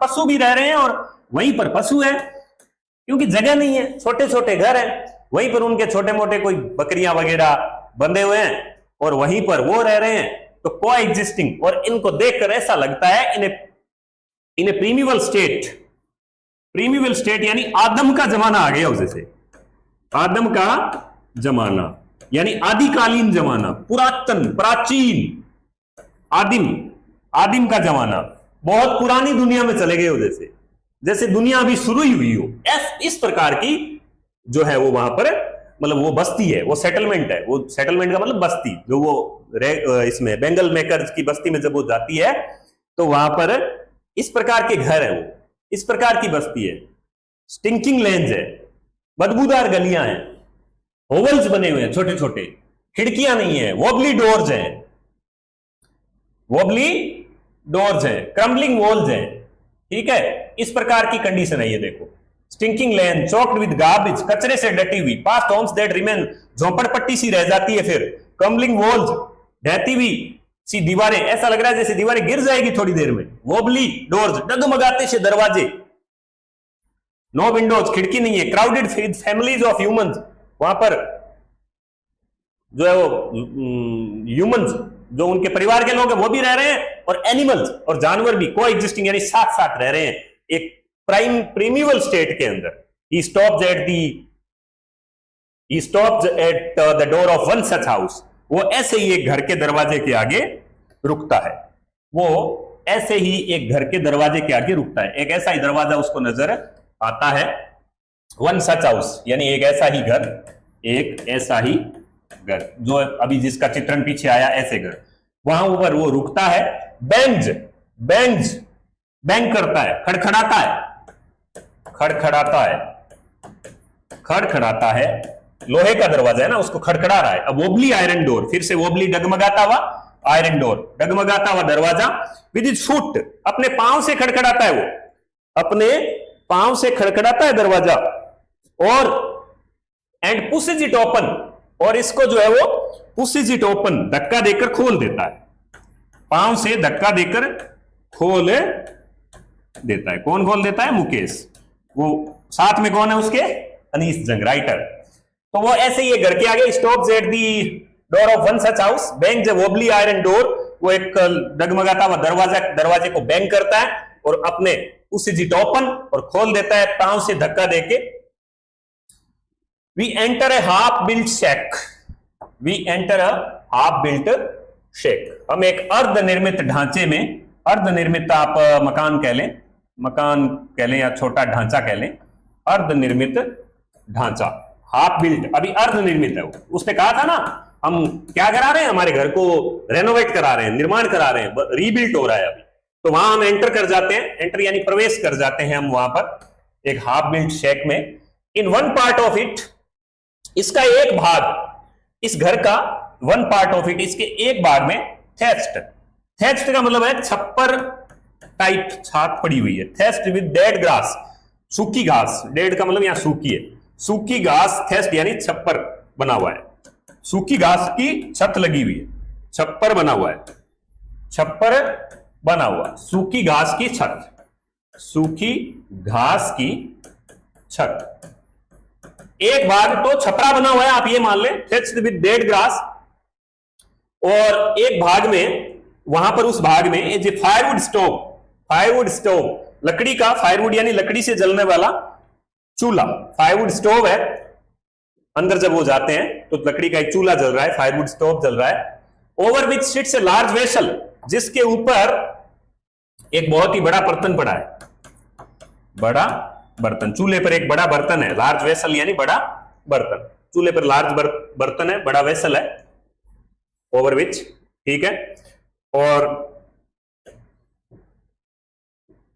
पशु भी रह रहे हैं और वहीं पर पशु है, क्योंकि जगह नहीं है, छोटे छोटे घर हैं, वहीं पर उनके छोटे मोटे कोई बकरियां वगैरह बंधे हुए हैं और वहीं पर वो रह रहे हैं। तो कोएग्जिस्टिंग, और इनको देखकर ऐसा लगता है इन ए प्रीमिवल स्टेट यानी आदम का जमाना आ गया उसे से, आदम का जमाना यानी आदिकालीन जमाना, पुरातन, प्राचीन, आदिम का जमाना, बहुत पुरानी दुनिया में चले गए हो, जैसे दुनिया अभी शुरू ही हुई हो। इस प्रकार की जो है वो वहां पर, मतलब वो बस्ती है, वो सेटलमेंट है, वो सेटलमेंट का मतलब बस्ती, जो वो इसमें बेंगल मेकर्स की बस्ती में जब वो जाती है तो वहां पर इस प्रकार के घर है, वो इस प्रकार की बस्ती है। स्टिंकिंग लेंज है, बदबूदार गलियां हैं, होवल्स बने हुए हैं छोटे छोटे, खिड़कियां नहीं है, वॉबली डोर्स हैं, क्रम्बलिंग वॉल्स हैं। ठीक है, इस प्रकार की कंडीशन है ये देखो। Stinking lane, choked with garbage, कचरे से डटी हुई। पास्ट होम्स दैट रिमेन, झोंपड़पट्टी सी रह जाती है। फिर क्रम्बलिंग वॉल्स, ढहती हुई सी दीवारें, ऐसा लग रहा है जैसे दीवारें गिर जाएगी थोड़ी देर में। वॉबली डोर्स, डगमगाते से दरवाजे। नो विंडोज, खिड़की नहीं है। क्राउडेड फैमिलीज ऑफ ह्यूमंस, वहां पर जो है वो ह्यूमंस, जो उनके परिवार के लोग हैं वो भी रह रहे हैं, और एनिमल्स और जानवर भी कोएग्जिस्टिंग यानी साथ साथ रह रहे हैं एक प्रीमिवल स्टेट के अंदर। He stops at the door of one such house. वो ऐसे ही एक घर के दरवाजे के आगे रुकता है, वो ऐसे ही एक घर के दरवाजे के आगे रुकता है। एक ऐसा ही दरवाजा उसको नजर आता है। वन सच हाउस यानी एक ऐसा ही घर, एक ऐसा ही घर जो अभी जिसका चित्रण पीछे आया, ऐसे घर। वहां ऊपर वो रुकता है। बैंग करता है, खड़खड़ाता है, खड़खड़ाता है, खड़खड़ाता है, लोहे का दरवाजा है ना, उसको खड़खड़ा रहा है। अब वोबली आयरन डोर, फिर से वोबली डगमगाता हुआ आयरन डोर, डगमगाता हुआ दरवाजा विद हिज फुट, अपने पांव से खड़खड़ाता है, वो अपने पांव से खड़खड़ाता है दरवाजा, और एंड पुशेज इट ओपन, और इसको जो है वो पुशेज इट ओपन, धक्का देकर खोल देता है, पांव से धक्का देकर खोल देता है। कौन खोल देता है? मुकेश। वो साथ में कौन है उसके? अनीस जंग, राइटर। तो वो ऐसे ही घर के आगे stops at the door of one such house, bang the wobbly iron door, वो एक डगमगाता हुआ दरवाजे को बैंग करता है और अपने उसे जिट ओपन, और खोल देता है पांव से धक्का देके। We enter a half built shack, we enter a half built shack, हम एक अर्ध निर्मित ढांचे में, अर्ध निर्मित आप मकान कह लें या छोटा ढांचा कह लें, अर्ध निर्मित ढांचा, हाफ बिल्ट, अभी अर्ध निर्मित है वो। उसने कहा था ना हम क्या करा रहे हैं, हमारे घर को रेनोवेट करा रहे हैं, निर्माण करा रहे हैं, रीबिल्ट हो रहा है अभी। तो वहां हम एंटर कर जाते हैं, एंटर यानी प्रवेश कर जाते हैं हम वहां पर एक हाफ बिल्ट शेक में। In one part of it, इसका एक भाग, इस घर का वन पार्ट ऑफ इट, इसके एक भाग में थेस्ट, थेस्ट का मतलब है छप्पर टाइप छात पड़ी हुई है, थेस्ट विद डेड ग्रास, सूखी घास, डेड का मतलब यहां सूखी है, सूखी घास, थेस्ट यानी छप्पर बना हुआ है, सूखी घास की छत लगी हुई है, छप्पर बना हुआ है, छप्पर बना हुआ, सूखी घास की छत, सूखी घास की छत। एक भाग तो छपरा बना हुआ है, आप ये मान लें, थेस्ट विद डेड ग्रास, और एक भाग में, वहां पर उस भाग में ये फायरवुड स्टोव, फायरवुड स्टोव, लकड़ी का, फायरवुड यानी लकड़ी से जलने वाला चूल्हा, फायरवुड स्टोव है। अंदर जब वो जाते हैं तो लकड़ी का एक चूल्हा जल रहा है, फायरवुड स्टोव जल रहा है। Over which sits a large vessel, जिसके ऊपर एक बहुत ही बड़ा बर्तन पड़ा है, बड़ा बर्तन, चूल्हे पर एक बड़ा बर्तन है, लार्ज वेसल यानी बड़ा बर्तन, चूल्हे पर लार्ज बर्तन है, बड़ा वेसल है, ओवर विच, ठीक है। और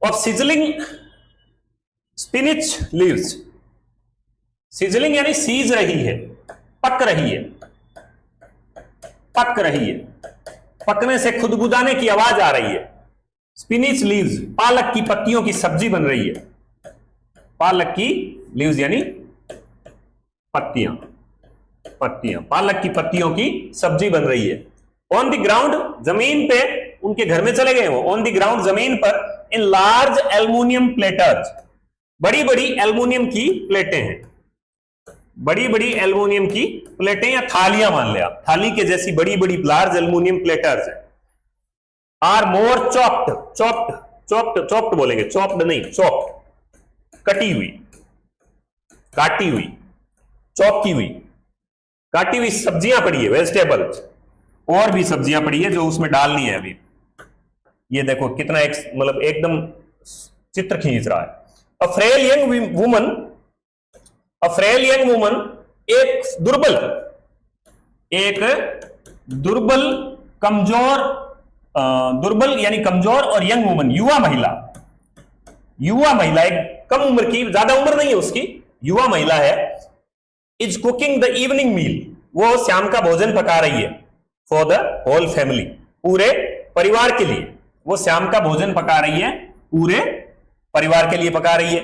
of sizzling spinach leaves, sizzling यानी सीज रही है, पक रही है, पक रही है, पकने से खुदबुदाने की आवाज आ रही है। स्पिनिच लीव्स, पालक की पत्तियों की सब्जी बन रही है, पालक की लीव्स यानी पत्तियां, पत्तियां, पालक की पत्तियों की सब्जी बन रही है। ऑन द ग्राउंड, जमीन पे, उनके घर में चले गए वो, ऑन द ग्राउंड, जमीन पर, इन लार्ज एल्युमिनियम प्लेटर्स, बड़ी बड़ी एल्युमिनियम की प्लेटें हैं, बड़ी बड़ी एल्युमिनियम की प्लेटें या थालियां मान ले आप, थाली के जैसी बड़ी बड़ी लार्ज एल्युमिनियम प्लेटर्स हैं। Are more chopped, chopped, chopped, chopped बोलेंगे, चॉप्ड नहीं, चॉप्ड, कटी हुई, काटी हुई, चॉप की हुई, काटी हुई सब्जियां पड़ी है, वेजिटेबल्स, और भी सब्जियां पड़ी है जो उसमें डालनी है अभी। ये देखो कितना एक, मतलब एकदम चित्र खींच रहा है। अ फ्रेल यंग वुमन, अ फ्रेल यंग वुमन, एक दुर्बल, एक दुर्बल, कमजोर, दुर्बल यानी कमजोर, और यंग वुमन युवा महिला, युवा महिला, एक कम उम्र की, ज्यादा उम्र नहीं है उसकी, युवा महिला है। इज कुकिंग द इवनिंग मील, वो शाम का भोजन पका रही है, फॉर द होल फैमिली, पूरे परिवार के लिए, वो शाम का भोजन पका रही है, पूरे परिवार के लिए पका रही है,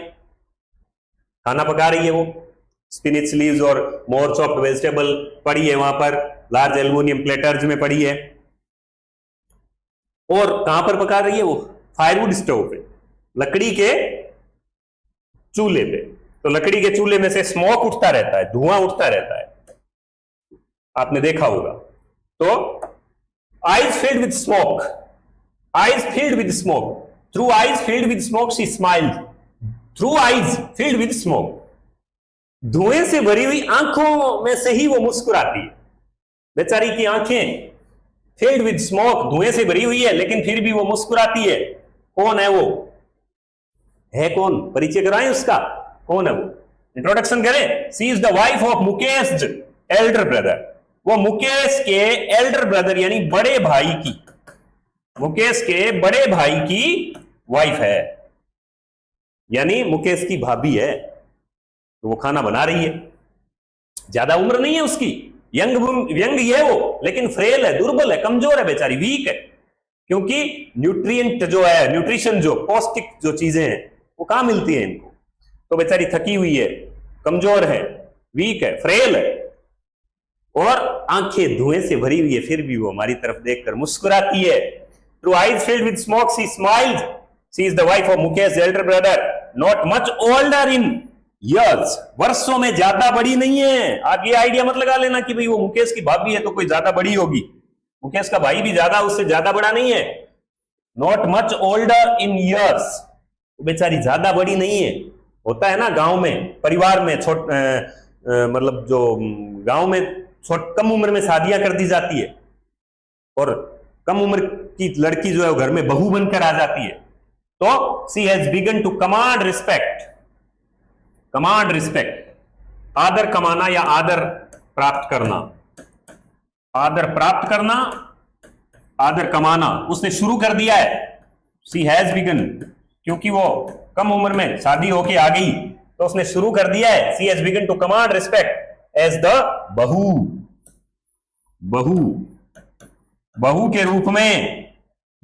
खाना पका रही है वो। स्पिनिच लीव्स और मोर चॉप्ड वेजिटेबल पड़ी है वहां पर, लार्ज एल्युमिनियम प्लेटर्स में पड़ी है। और कहां पर पका रही है वो? फायरवुड स्टोव पे, लकड़ी के चूल्हे पे। तो लकड़ी के चूल्हे में से स्मोक उठता रहता है, धुआं उठता रहता है, आपने देखा होगा। तो eyes field with smoke, eyes filled with smoke, through eyes filled with smoke she smiled, through eyes filled with smoke, धुएं से भरी हुई आंखों में से ही वो मुस्कुराती है। बेचारी की आंखें filled with smoke, धुएं से भरी हुई है, लेकिन फिर भी वो मुस्कुराती है। कौन है वो? है कौन? परिचय कराएं उसका, कौन है वो? इंट्रोडक्शन करें। She is the wife of Mukesh elder brother, वो मुकेश के एल्डर ब्रदर यानी बड़े भाई की, मुकेश के बड़े भाई की वाइफ है। यानी मुकेश की भाभी है, तो वो खाना बना रही है। ज्यादा उम्र नहीं है उसकी, यंग है वो, लेकिन फ्रेल है, दुर्बल है, कमजोर है बेचारी, वीक है, क्योंकि न्यूट्रिएंट जो है, न्यूट्रिशन जो पौष्टिक जो चीजें हैं वो कहां मिलती है इनको, तो बेचारी थकी हुई है, कमजोर है, वीक है, फ्रेल है, और आंखें धुएं से भरी हुई है, फिर भी वो हमारी तरफ देखकर मुस्कुराती है। Through eyes field with smoke she smiles. She is the wife of Mukesh elder brother, not much older in years. वर्षों में ज्यादा बड़ी नहीं है। आप ये आइडिया मत लगा लेना कि भाई वो मुकेश की भाभी है तो कोई ज्यादा बड़ी होगी। मुकेश का भाई भी ज्यादा उससे ज्यादा बड़ा नहीं है। Not much older in years, बेचारी ज्यादा बड़ी नहीं है। होता है ना गांव में, परिवार में मतलब जो गांव में कम उम्र में शादियां कर दी जाती है और कम उम्र की लड़की जो है वो घर में बहू बनकर आ जाती है। तो she has begun to command respect. Command respect, आदर कमाना या आदर प्राप्त करना। आदर प्राप्त करना, आदर कमाना उसने शुरू कर दिया है। शी हैज बिगन, क्योंकि वो कम उम्र में शादी होके आ गई तो उसने शुरू कर दिया है। She has begun to command respect as the bahu. बहू, बहू के रूप में,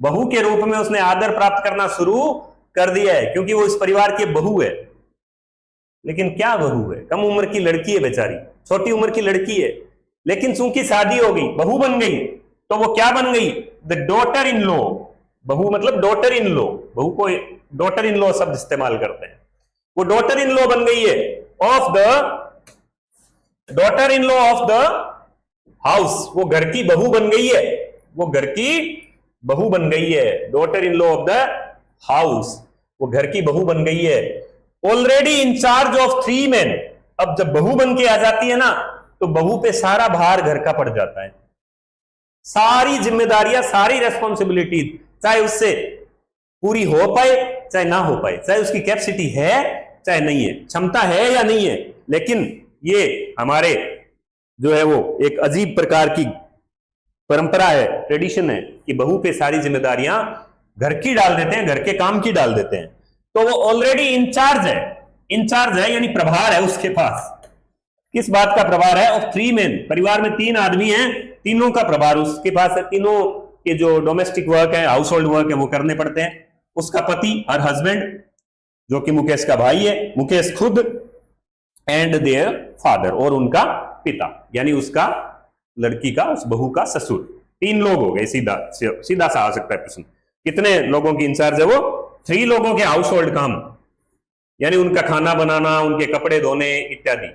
बहू के रूप में उसने आदर प्राप्त करना शुरू कर दिया है, क्योंकि वो इस परिवार की बहू है। लेकिन क्या बहू है, कम उम्र की लड़की है बेचारी, छोटी उम्र की लड़की है, लेकिन चूंकि शादी हो गई, बहू बन गई, तो वो क्या बन गई? The daughter in law. बहू मतलब डॉटर इन लॉ। बहू को डॉटर इन लॉ शब्द इस्तेमाल करते हैं। वो डॉटर इन लॉ बन गई है of the, daughter in law of the house. वो घर की बहू बन गई है, वो घर की बहू बन गई है। Daughter in law of the house, वो घर की बहू बन गई है। Already in charge of 3 men। अब जब बहू बन के आ जाती है ना, तो बहू पे सारा भार घर का पड़ जाता है, सारी जिम्मेदारियां, सारी रेस्पॉन्सिबिलिटी, चाहे उससे पूरी हो पाए चाहे ना हो पाए, चाहे उसकी कैपेसिटी है चाहे नहीं है, क्षमता है या नहीं है। लेकिन ये हमारे जो है वो एक अजीब प्रकार की परंपरा है, ट्रेडिशन है, कि बहू पे सारी जिम्मेदारियां घर की डाल देते हैं, घर के काम की डाल देते हैं। तो वो ऑलरेडी इंचार्ज है, इंचार्ज है यानी प्रभार है उसके पास। किस बात का प्रभार है? Of 3 men। परिवार में 3 आदमी हैं, तीनों का प्रभार उसके पास है। तीनों के जो डोमेस्टिक वर्क है, हाउस होल्ड वर्क है, वो करने पड़ते हैं। उसका पति और हस्बैंड जो कि मुकेश का भाई है, मुकेश खुद, एंड देयर फादर, और उनका पिता यानी उसका लड़की का, उस बहू का ससुर। 3 लोग हो गए। सीधा सीधा सा आ सकता है प्रश्न, कितने लोगों की इंचार्ज है वो? 3 लोगों के हाउस होल्ड काम, यानी उनका खाना बनाना, उनके कपड़े धोने इत्यादि।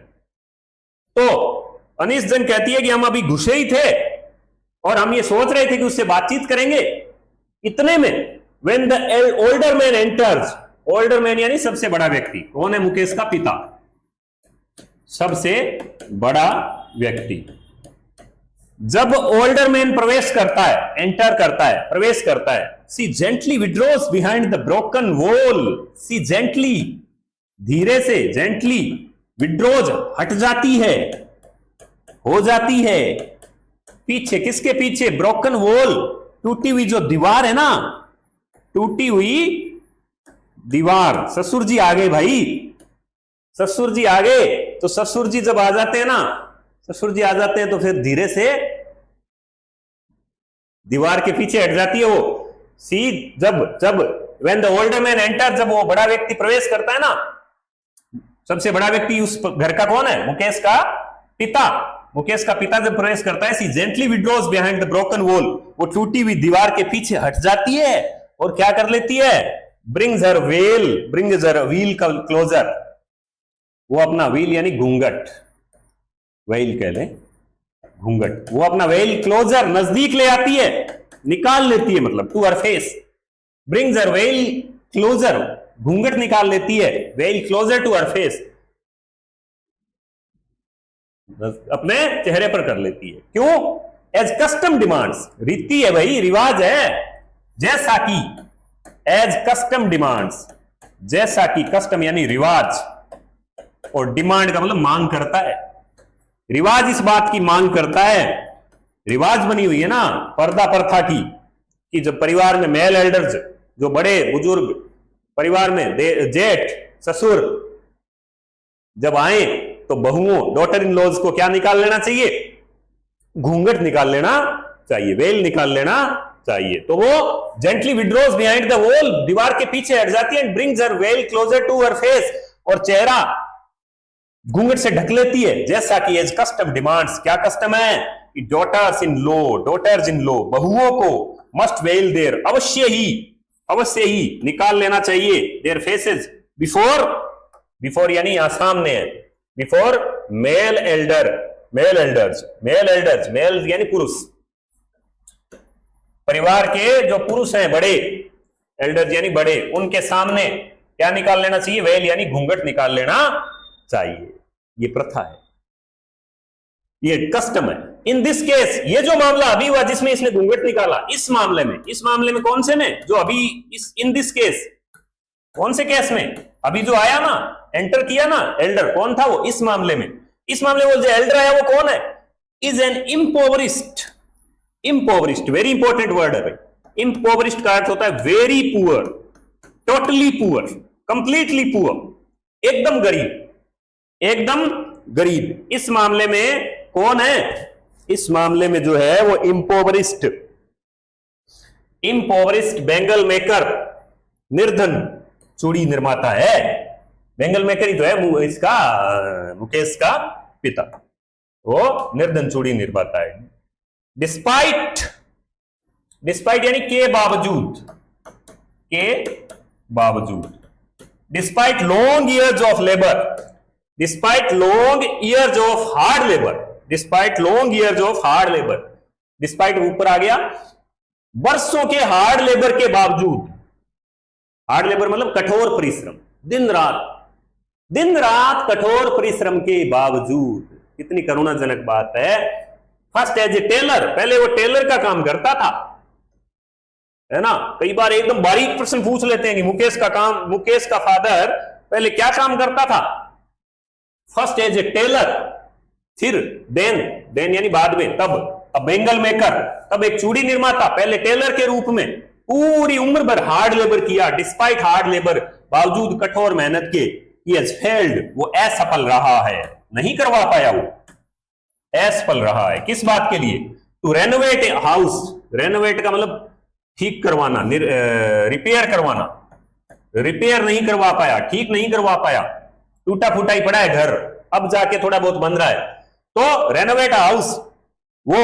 तो अनीस जन कहती है कि हम अभी घुसे ही थे और हम ये सोच रहे थे कि उससे बातचीत करेंगे, इतने में when the older man enters, older man यानी सबसे बड़ा व्यक्ति। कौन है? मुकेश का पिता, सबसे बड़ा व्यक्ति। जब ओल्डर मैन प्रवेश करता है, एंटर करता है, प्रवेश करता है, she gently withdraws behind the broken wall. She gently, धीरे से, जेंटली, विड्रॉज हट जाती है, हो जाती है पीछे। किसके पीछे? ब्रोकन वॉल, टूटी हुई जो दीवार है ना, टूटी हुई दीवार। ससुर जी आ गए भाई, ससुर जी आ गए। तो ससुर जी जब आ जाते हैं ना, ससुर जी आ जाते हैं तो फिर धीरे से दीवार के पीछे हट जाती है वो। सी जब when the older man enter, जब वो बड़ा व्यक्ति प्रवेश करता है ना, सबसे बड़ा व्यक्ति उस घर का कौन है? मुकेश का पिता। मुकेश का पिता जब प्रवेश करता है, she gently withdraws behind the broken wall. वो टूटी हुई दीवार के पीछे हट जाती है और क्या कर लेती है? Brings her veil closure. वो अपना व्हील यानी घूंघट, व्हील कह ले, घूंघट। वो अपना व्हील क्लोजर, नजदीक ले आती है, निकाल लेती है, मतलब to her face. Brings her veil closer, घूंघट निकाल लेती है, veil closer to her face, अपने चेहरे पर कर लेती है। क्यों? एज कस्टम डिमांड्स, रीति है भाई, रिवाज है। जैसा कि, एज कस्टम डिमांड्स, जैसा कि, कस्टम यानी रिवाज, और डिमांड का मतलब मांग करता है। रिवाज इस बात की मांग करता है, रिवाज बनी हुई है ना पर्दा प्रथा की, कि जब परिवार में मेल एल्डर्स, जो बड़े बुजुर्ग परिवार में जेठ ससुर जब आए तो बहुओं डॉटर इन लॉज को क्या निकाल लेना चाहिए, घूंघट निकाल लेना चाहिए, वेल निकाल लेना चाहिए। तो वो gently withdraws behind the wall, दीवार के पीछे हट जाती है, and brings her veil closer to her face, और चेहरा घूंघट से ढक लेती है, जैसा कि एज कस्टम डिमांड्स। क्या कस्टम है कि डॉटर्स इन लॉ बहुओं को मस्ट वेल देयर, अवश्य ही निकाल लेना चाहिए देयर फेसेस बिफोर यानी यहां सामने है, बिफोर मेल एल्डर्स यानी पुरुष, परिवार के जो पुरुष हैं बड़े, एल्डर्स यानी बड़े, उनके सामने क्या निकाल लेना चाहिए, वेल यानी घूंघट निकाल लेना चाहिए। ये प्रथा है, ये कस्टम है। इन दिस केस, ये जो मामला अभी हुआ जिसमें इसने घूंघट निकाला, इस मामले में कौन से में, जो अभी इन दिस केस, कौन से केस में अभी जो आया ना, एंटर किया ना एल्डर, कौन था वो इस मामले में वो जो एल्डर आया वो कौन है, is an impoverished, very important word है भाई। इम्पोवरिस्ड का अर्थ होता है very poor, totally poor, completely poor, एकदम गरीब। इस मामले में कौन है, इस मामले में जो है वो इम्पोवरिस्ड बेंगल मेकर, निर्धन चूड़ी निर्माता है। बेंगल मेकर ही तो है इसका, मुकेश का पिता, वो निर्धन चूड़ी निर्माता है। डिस्पाइट यानी के बावजूद, despite long years of labour, despite long years of hard labour, despite ऊपर आ गया, वर्षों के हार्ड लेबर के बावजूद, हार्ड लेबर मतलब कठोर परिश्रम, दिन रात कठोर परिश्रम के बावजूद। कितनी करुणाजनक बात है। फर्स्ट एज ए टेलर, पहले वो टेलर का काम करता था, है ना। कई बार एकदम बारीक प्रश्न पूछ लेते हैं कि मुकेश का फादर पहले क्या काम करता था। फर्स्ट एज ए टेलर, फिर देन यानी बाद में, तब अ बेंगल मेकर, तब एक चूड़ी निर्माता, पहले टेलर के रूप में पूरी उम्र भर हार्ड लेबर किया, डिस्पाइट हार्ड लेबर, बावजूद कठोर मेहनत के। ही हैज फेल्ड, वो असफल रहा है, नहीं करवा पाया, वो असफल रहा है। किस बात के लिए, to renovate a house, renovate का मतलब ठीक करवाना, रिपेयर करवाना, रिपेयर नहीं करवा पाया, ठीक नहीं करवा पाया, टूटा फूटा ही पड़ा है घर, अब जाके थोड़ा बहुत बन रहा है, तो रेनोवेट हाउस वो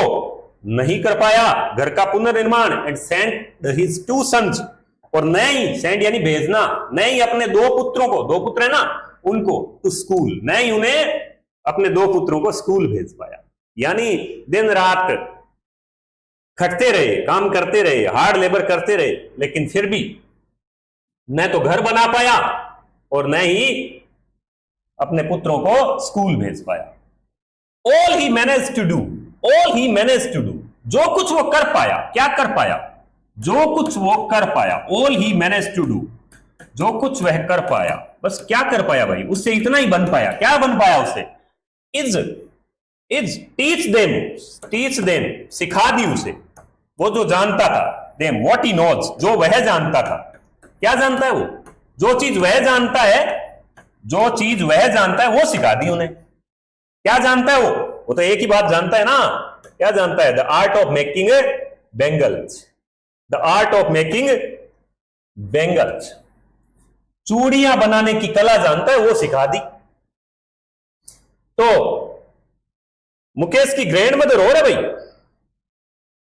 नहीं कर पाया, घर का पुनर्निर्माण। एंड सेंट हिज 2 सन्स, और नहीं, सेंड यानी भेजना, नहीं अपने 2 पुत्रों को, 2 पुत्र है ना उनको, टू स्कूल, नहीं उन्हें अपने 2 पुत्रों को स्कूल भेज पाया। यानी दिन रात खटते रहे, काम करते रहे, हार्ड लेबर करते रहे, लेकिन फिर भी न तो घर बना पाया और न ही अपने पुत्रों को स्कूल भेज पाया। All he manage to do, जो कुछ वो कर पाया, क्या कर पाया, जो कुछ वो कर पाया, all he manage to do, जो कुछ वह कर पाया, बस क्या कर पाया भाई, उससे इतना ही बन पाया। क्या बन पाया उससे, इज टीच देम, सिखा दी उसे, वो जो जानता था, देम व्हाट ही नोज, जो वह जानता था। क्या जानता है वो, जो चीज वह जानता है वो सिखा दी उन्हें। क्या जानता है वो तो एक ही बात जानता है ना, क्या जानता है, the art of making bangles, the art of making bangles, चूड़ियां बनाने की कला जानता है, वो सिखा दी। तो मुकेश की ग्रैंड मदर हो रहा भाई,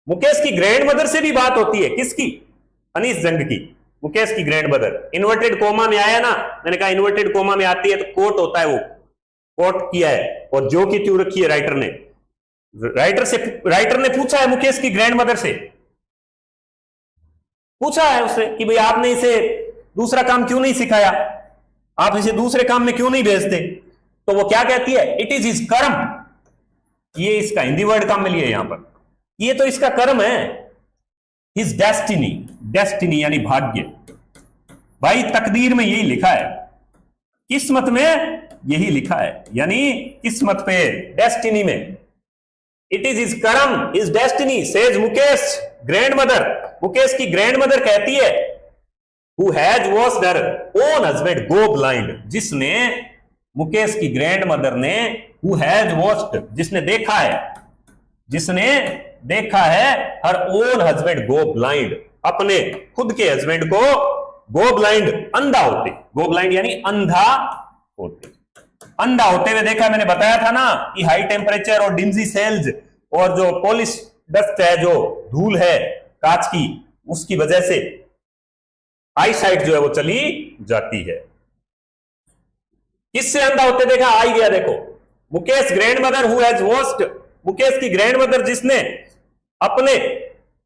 मुकेश की ग्रैंड मदर से भी बात होती है, किसकी, अनीस जंग की, मुकेश की ग्रैंड मदर। इन्वर्टेड कोमा में आया ना, मैंने कहा इन्वर्टेड कोमा में आती है तो कोट होता है, वो कोट किया है और जो की त्यों रखी है। राइटर ने पूछा है मुकेश की ग्रैंड मदर से, पूछा है उससे कि भाई आपने इसे दूसरा काम क्यों नहीं सिखाया, आप इसे दूसरे काम में क्यों नहीं भेजते। तो वो क्या कहती है, इट इज हिज कर्म, ये इसका हिंदी वर्ड काम में लिया यहां पर, ये तो इसका कर्म है। हिज डेस्टिनी यानी भाग्य, भाई तकदीर में यही लिखा है, किस्मत में यही लिखा है, यानी किस्मत पे, डेस्टिनी में। इट इज हिज कर्म, his destiny, says Mukesh grand mother, Mukesh की ग्रैंड मदर कहती है, who has watched her own husband go blind, जिसने, मुकेश की ग्रैंड मदर ने, हु हैज वॉच्ड, जिसने देखा है, जिसने देखा है, her own husband go blind, अपने खुद के हस्बैंड को गो ब्लाइंड, अंधा होते, गो ब्लाइंड यानी अंधा होते, अंधा होते हुए देखा। मैंने बताया था ना कि हाई टेम्परेचर और डिम्जी सेल्स और जो पॉलिश डस्ट है, जो धूल है कांच की, उसकी वजह से आई साइट जो है वो चली जाती है। किससे अंधा होते देखा? आई गया, देखो, Mukesh grand mother who has watched, Mukesh की ग्रैंड मदर जिसने अपने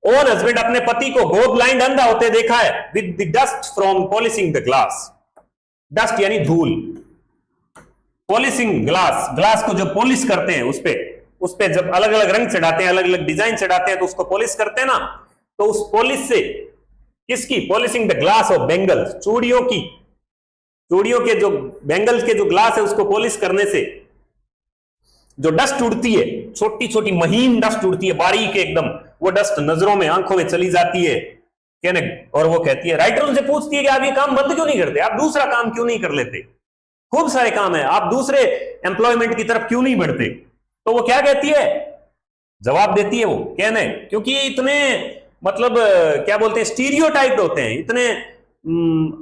ओन हस्बैंड, अपने पति को गो ब्लाइंड, अंधा होते देखा है, with the dust from polishing the glass, dust यानी धूल, पॉलिशिंग ग्लास, ग्लास को जो पॉलिश करते हैं, उस पे जब अलग अलग रंग चढ़ाते हैं, अलग अलग डिजाइन चढ़ाते हैं, तो उसको पॉलिश करते हैं ना, तो उस पॉलिश से, किसकी? Polishing the glass of bangles, चूड़ियों की, चूड़ियों के जो बेंगल्स के जो ग्लास है उसको पॉलिश करने से जो डस्ट उड़ती है, छोटी छोटी महीन डस्ट उड़ती है, बारीक एकदम, वो डस्ट नजरों में, आंखों में चली जाती है, कहने, और वो कहती है, राइटर उनसे पूछती है कि आप ये काम बंद क्यों नहीं करते, आप दूसरा काम क्यों नहीं कर लेते, खूब सारे काम है, आप दूसरे एम्प्लॉयमेंट की तरफ क्यों नहीं बढ़ते? तो वो क्या कहती है, जवाब देती है वो, कहने, क्योंकि ये इतने, मतलब क्या बोलते हैं, स्टीरियोटाइप्ड होते हैं, इतने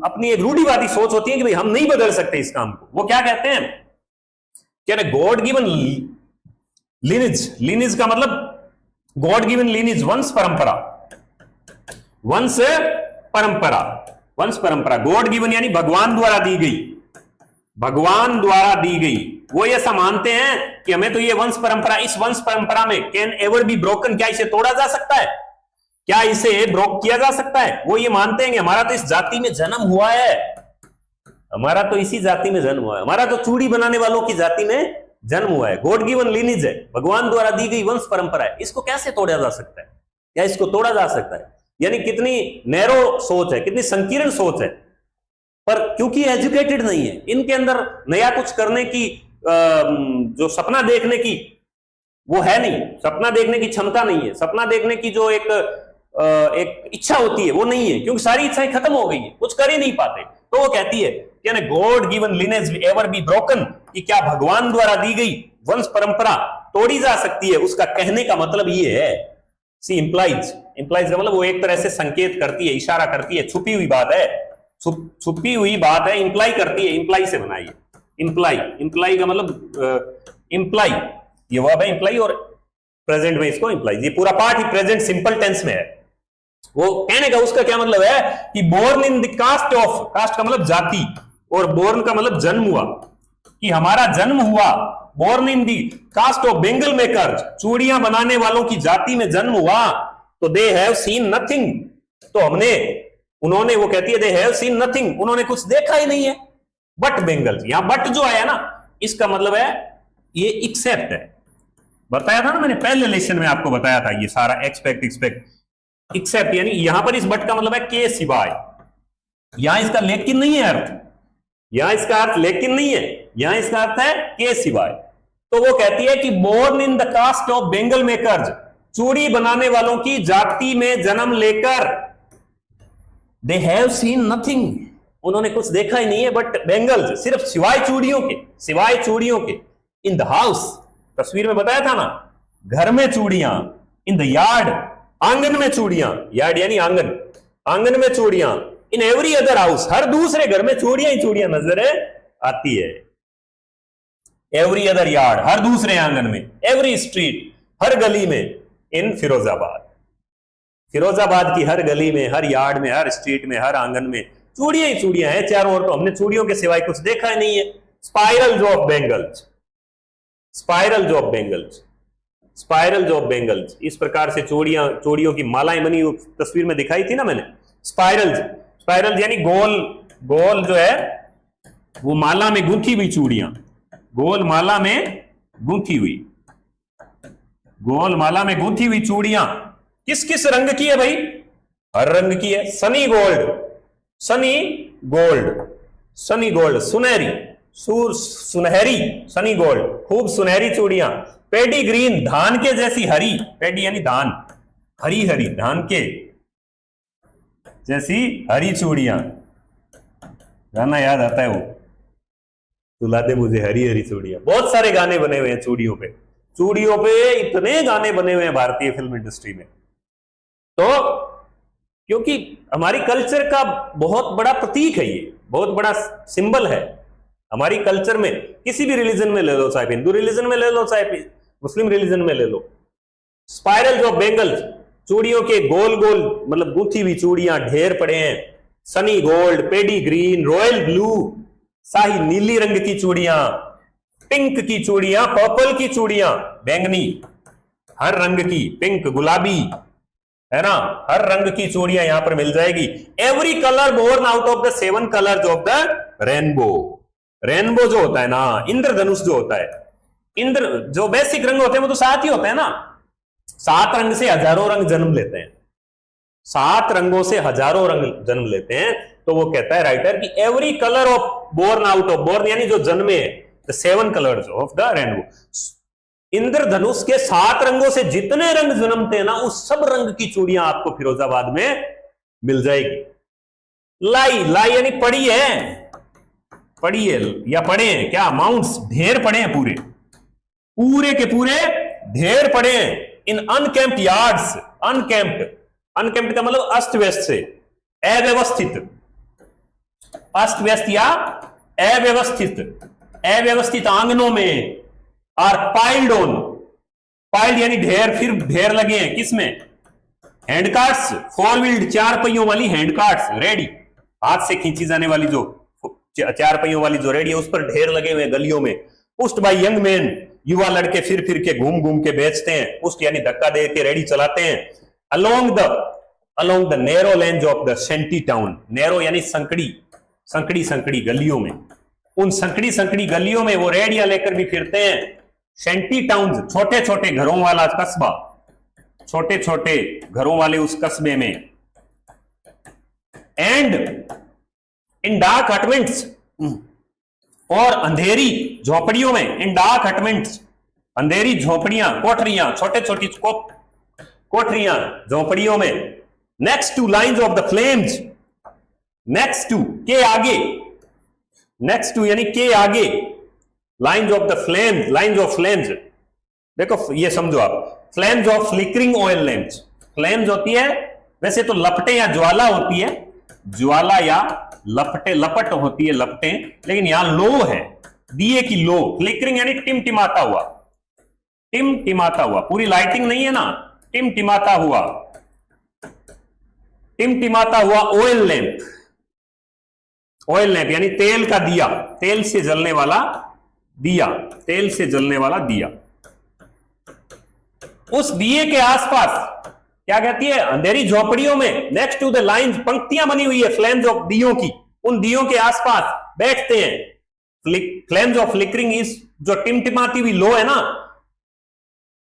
अपनी एक रूढ़िवादी सोच होती है कि भाई हम नहीं बदल सकते इस काम को। वो क्या कहते हैं, कहने गॉड गिवन लिनिज, लिनिज का मतलब गॉड गिवन लिनिज, वंश परंपरा, वंश परंपरा, वंश परंपरा, गॉड गिवन यानी भगवान द्वारा दी गई, भगवान द्वारा दी गई। वो ऐसा मानते हैं कि हमें तो ये वंश परंपरा, इस वंश परंपरा में कैन एवर बी ब्रोकन, क्या इसे तोड़ा जा सकता है, क्या इसे ब्रोक किया जा सकता है? वो ये मानते हैं कि हमारा तो इस जाति में जन्म हुआ है, हमारा तो इसी जाति में जन्म हुआ है, हमारा तो चूड़ी बनाने वालों की जाति में जन्म हुआ है, गॉड गिवन लिनिज है, भगवान द्वारा दी गई वंश परंपरा है, इसको कैसे तोड़ा जा सकता है, या इसको तोड़ा जा सकता है? यानी कितनी नैरो सोच है, कितनी संकीर्ण सोच है, पर क्योंकि एजुकेटेड नहीं है, इनके अंदर नया कुछ करने की, जो सपना देखने की वो है नहीं, सपना देखने की क्षमता नहीं है, सपना देखने की जो एक इच्छा होती है वो नहीं है, क्योंकि सारी इच्छाएं खत्म हो गई है, कुछ कर ही नहीं पाते। तो वो कहती है कि God given lineage ever be broken, कि क्या भगवान द्वारा दी गई वंश परंपरा तोड़ी जा सकती है? उसका कहने का मतलब ये है, सी इंप्लाइज, इंप्लाइज का मतलब वो एक तरह से संकेत करती है, इशारा करती है, छुपी हुई बात है, छुपी हुई बात है, इंप्लाई करती है, इंप्लाई से बनाई है, इंप्लाई, इंप्लाई का मतलब इंप्लाई, ये वर्ब है इंप्लाई, और प्रेजेंट में इसको इंप्लाई, ये पूरा पार्ट ही प्रेजेंट सिंपल टेंस में है। वो कहने का उसका क्या मतलब है कि born in the caste of, caste का मतलब जाति, और बोर्न का मतलब जन्म हुआ, कि हमारा जन्म हुआ, born in the caste of bangle makers, चूड़ियां बनाने वालों की जाति में जन्म हुआ, तो दे हैव सीन नथिंग, तो हमने, उन्होंने, वो कहती है दे हैव सीन नथिंग, उन्होंने कुछ देखा ही नहीं है, बट बेंगल्स, यहां बट जो आया ना, इसका मतलब है ये एक्सेप्ट है, बताया था ना मैंने पहले लेसन में आपको बताया था, ये सारा एक्सपेक्ट एक्सपेक्ट एक्सेप्ट, यानी यहां पर इस बट का मतलब है के सिवाय, यहां इसका लेकिन नहीं है अर्थ, यहां इसका अर्थ लेकिन नहीं है, यहां इसका अर्थ है के सिवाय। तो वो कहती है कि born in the caste of bangle makers, चूड़ी बनाने वालों की जाति में जन्म लेकर, दे हैव सीन नथिंग, उन्होंने कुछ देखा ही नहीं है, बट बेंगल्स, सिर्फ सिवाय चूड़ियों के, सिवाय चूड़ियों के, इन द हाउस, तस्वीर में बताया था ना, घर में चूड़ियां, इन द यार्ड, आंगन में चूड़ियां, यार्ड यानी आंगन, आंगन में चूड़ियां, इन एवरी अदर हाउस, हर दूसरे घर में चूड़ियां ही चूड़ियां नजर आती है, एवरी अदर यार्ड, हर दूसरे आंगन में, एवरी स्ट्रीट, हर गली में, इन फिरोजाबाद, फिरोजाबाद की हर गली में, हर यार्ड में, हर स्ट्रीट में, हर आंगन में चूड़ियां ही चूड़ियां हैं चारों ओर, तो हमने चूड़ियों के सिवाय कुछ देखा ही नहीं है। स्पाइरल जो ऑफ बेंगल्स, स्पाइरल जो ऑफ बेंगल्स, स्पाइरल जो ऑफ बेंगल्स, इस प्रकार से चूड़ियां, चूड़ियों की मालाएं बनी, तस्वीर में दिखाई थी ना मैंने, स्पाइरल, स्पाइरल यानी गोल, गोल जो है वो माला में गूंथी हुई चूड़ियां, गोल माला में गूंथी हुई, गोल माला में गूंथी हुई चूड़ियां, किस किस रंग की है भाई? हर रंग की है, Sunny gold, Sunny gold, Sunny gold, सुनहरी, सुनहरी, सनी गोल्ड, खूब सुनहरी चूड़ियां, पेडी ग्रीन, धान के जैसी हरी, पेडी यानी धान, हरी हरी धान के जैसी हरी चूड़ियां, गाना याद आता है वो, तुला दे मुझे हरी हरी चूड़ियां। बहुत सारे गाने बने हुए हैं चूड़ियों पे, चूड़ियों पे इतने गाने बने हुए हैं भारतीय फिल्म इंडस्ट्री में। तो क्योंकि हमारी कल्चर का बहुत बड़ा प्रतीक है, ये बहुत बड़ा सिंबल है हमारी कल्चर में। किसी भी रिलीजन में ले लो, चाहे हिंदू रिलीजन में ले लो, चाहे मुस्लिम रिलीजन में ले लो, स्पाइरल ऑफ बेंगल्स, चूड़ियों के गोल गोल मतलब गूंथी हुई चूड़ियां ढेर पड़े हैं। सनी गोल्ड, पेडी ग्रीन, रॉयल ब्लू, शाही नीली रंग की चूड़ियां, पिंक की चूड़ियां, पर्पल की चूड़ियां, बैंगनी, हर रंग की, पिंक, गुलाबी, है ना, हर रंग की चूड़ियां यहां पर मिल जाएगी। Every colour born out of the 7 colours of the rainbow. Rainbow जो होता है ना, इंद्रधनुष जो होता है, इंद्र जो बेसिक रंग होते हैं वो तो 7 ही होते हैं ना। 7 रंग से हजारों रंग जन्म लेते हैं, 7 रंगों से हजारों रंग जन्म लेते हैं। तो वो कहता है राइटर कि every colour of born out of, born यानी जो जन्मे, the 7 colours of the rainbow, इंद्रधनुष के 7 रंगों से जितने रंग जन्मते हैं ना, उस सब रंग की चूड़ियां आपको फिरोजाबाद में मिल जाएगी। लाई, लाई यानी पड़ी है, पड़ी है या पड़े हैं, क्या माउंट्स, ढेर पड़े हैं, पूरे पूरे के पूरे ढेर पड़े हैं। इन अनकैम्प्ड यार्ड्स, अनकैम्प्ड, अनकैम्प्ड का मतलब अस्त व्यस्त से, अव्यवस्थित, अस्त व्यस्त या अव्यवस्थित, अव्यवस्थित आंगनों में। आर पाइल्ड ऑन, पाइल्ड यानी ढेर, फिर ढेर लगे हैं किसमें, हैंडकार्ट्स, 4 व्हील्ड 4 पहियों वाली हैंडकार्ट्स रेडी, हाथ से खींची जाने वाली जो 4 पहियों वाली जो रेडी है, उस पर ढेर लगे हुए गलियों में। पुस्ट बाय यंग मैन, युवा लड़के फिर फिर के घूम घूम के बेचते हैं, पुस्ट यानी धक्का दे के रेडी चलाते हैं। Along the narrow length of the शेंटी town, narrow यानी संकड़ी, संकड़ी संकड़ी गलियों में, उन संकड़ी संकड़ी गलियों में वो रेडियां लेकर भी फिरते हैं। शेंटी टाउन, छोटे छोटे घरों वाला कस्बा, छोटे छोटे घरों वाले उस कस्बे में। एंड इन डार्क हटमेंट्स, और अंधेरी झोपड़ियों में, इन डार्क हटमेंट्स, अंधेरी झोपड़ियां, कोठरियां, छोटे छोटी कोठरियां झोपड़ियों में। Next to lines of the flames, next to के आगे, नेक्स्ट टू यानी के आगे, lines of the flames, lines of flames, देखो ये समझो आप, flames of flickering oil lamps. Flames होती है वैसे तो लपटें या ज्वाला होती है, ज्वाला या लपटे, लपट होती है लपटें, लेकिन यहां लो है, दिए की लो। फ्लिकरिंग यानी टिमटिमाता हुआ, टिमटिमाता हुआ, पूरी लाइटिंग नहीं है ना, टिमटिमाता हुआ, टिमटिमाता हुआ ऑयल लैंप। ऑयल लैंप यानी तेल का दिया, तेल से जलने वाला दिया, तेल से जलने वाला दिया। उस दिए के आसपास क्या कहती है, अंधेरी झोपड़ियों में, नेक्स्ट टू द लाइंस, पंक्तियां बनी हुई है फ्लेम्स ऑफ दियों की, उन दियों के आसपास बैठते हैं। फ्लेम्स ऑफ फ्लिकरिंग इज, जो टिमटिमाती हुई लो है ना,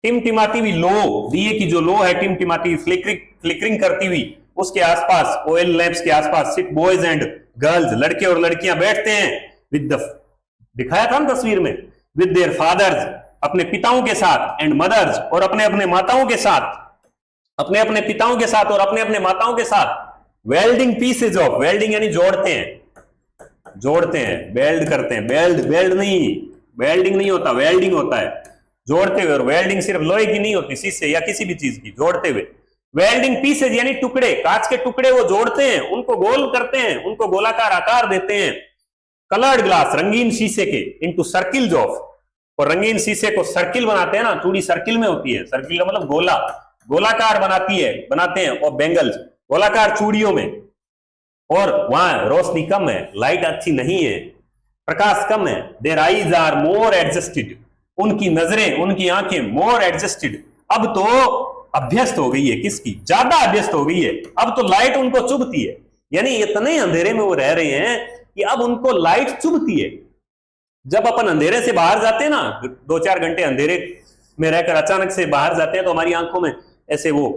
टिमटिमाती हुई लो, दिए की जो लो है टिमटिमाती फ्लिकरिंग करती हुई, उसके आसपास, ऑयल लैंप्स के आसपास सिट बॉयज एंड गर्ल्स, लड़के और लड़कियां बैठते हैं। विद द, दिखाया था ना तस्वीर में, विद देयर फादर्स, अपने पिताओं के साथ, एंड मदर्स, और अपने अपने माताओं के साथ, अपने अपने पिताओं के साथ और अपने अपने माताओं के साथ। वेल्डिंग पीसेज ऑफ, वेल्डिंग यानी जोड़ते हैं, जोड़ते हैं, वेल्ड करते हैं, वेल्ड, वेल्ड नहीं, वेल्डिंग नहीं होता, वेल्डिंग होता है जोड़ते हुए। और वेल्डिंग सिर्फ लोहे की नहीं होती, शीशे या किसी भी चीज की, जोड़ते हुए। वेल्डिंग पीसेज यानी टुकड़े, कांच के टुकड़े वो जोड़ते हैं, उनको गोल करते हैं, उनको गोलाकार आकार देते हैं। कलर्ड ग्लास, रंगीन शीशे के, इनटू सर्किल्स ऑफ, और रंगीन शीशे को सर्किल बनाते हैं ना, चूड़ी सर्किल में होती है, सर्किल का मतलब गोला, गोलाकार बनाते हैं। और बेंगल्स, गोलाकार चूड़ियों में, और वहां रोशनी कम है, लाइट अच्छी नहीं है, प्रकाश कम है। Their eyes are more adjusted, उनकी नजरें, उनकी आंखें मोर एडजस्टेड, अब तो अभ्यस्त हो गई है, किसकी, ज्यादा अभ्यस्त हो गई है, अब तो लाइट उनको चुभती है। यानी इतने अंधेरे में वो रह रहे हैं कि अब उनको लाइट चुभती है। जब अपन अंधेरे से बाहर जाते हैं ना, 2-4 घंटे अंधेरे में रहकर अचानक से बाहर जाते हैं, तो हमारी आंखों में ऐसे वो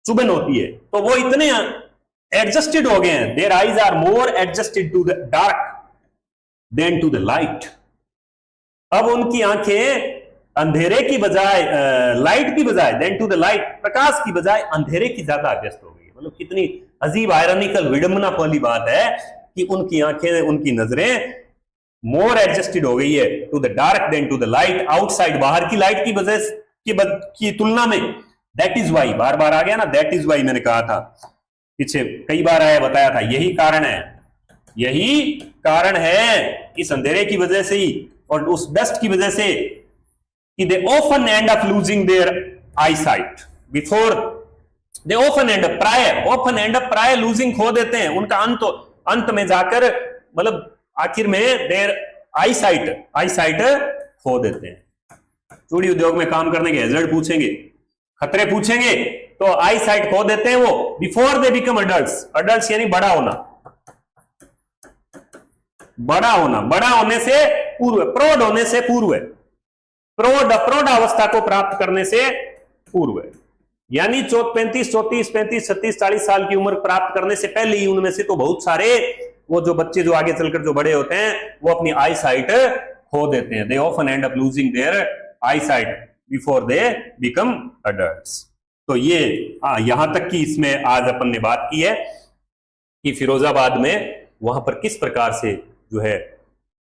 चुभन होती है, तो वो इतने एडजस्टेड हो गए हैं। Their eyes are more adjusted to the dark than to the light, अब उनकी आंखें अंधेरे की बजाय, लाइट की बजाय, देन टू द लाइट, प्रकाश की बजाय अंधेरे की ज्यादा अभ्यस्त हो गई। मतलब कितनी अजीब आयरनिकल विडंबना वाली बात है कि उनकी आंखें, उनकी नजरें मोर एडजस्टेड हो गई है to the dark than to the light outside, बाहर की लाइट की वजह की तुलना में। दैट इज वाई, बार बार आ गया ना, दैट इज वाई मैंने कहा था, पीछे कई बार आया, बताया था, यही कारण है, यही कारण है इस अंधेरे की वजह से ही और उस डस्ट की वजह से कि they often end up losing their eye sight before they often end up प्राय लूजिंग, खो देते हैं उनका अंत में जाकर, मतलब आखिर में देयर आई साइट खो देते हैं। चूड़ी उद्योग में काम करने के हैजर्ड पूछेंगे, खतरे पूछेंगे, तो आई साइट खो देते हैं वो बिफोर दे बिकम अडल्ट्स यानी बड़ा होने से पूर्व, प्रौढ़ होने से पूर्व, प्रौढ़ अवस्था को प्राप्त करने से पूर्व, यानी 35, 36, 40 साल की उम्र प्राप्त करने से पहले ही उनमें से तो बहुत सारे वो जो बच्चे जो आगे चलकर जो बड़े होते हैं वो अपनी आई साइट खो देते हैं। They often end up losing their eye sight before they become adults. तो ये यहां तक कि इसमें आज अपन ने बात की है कि फिरोजाबाद में वहां पर किस प्रकार से जो है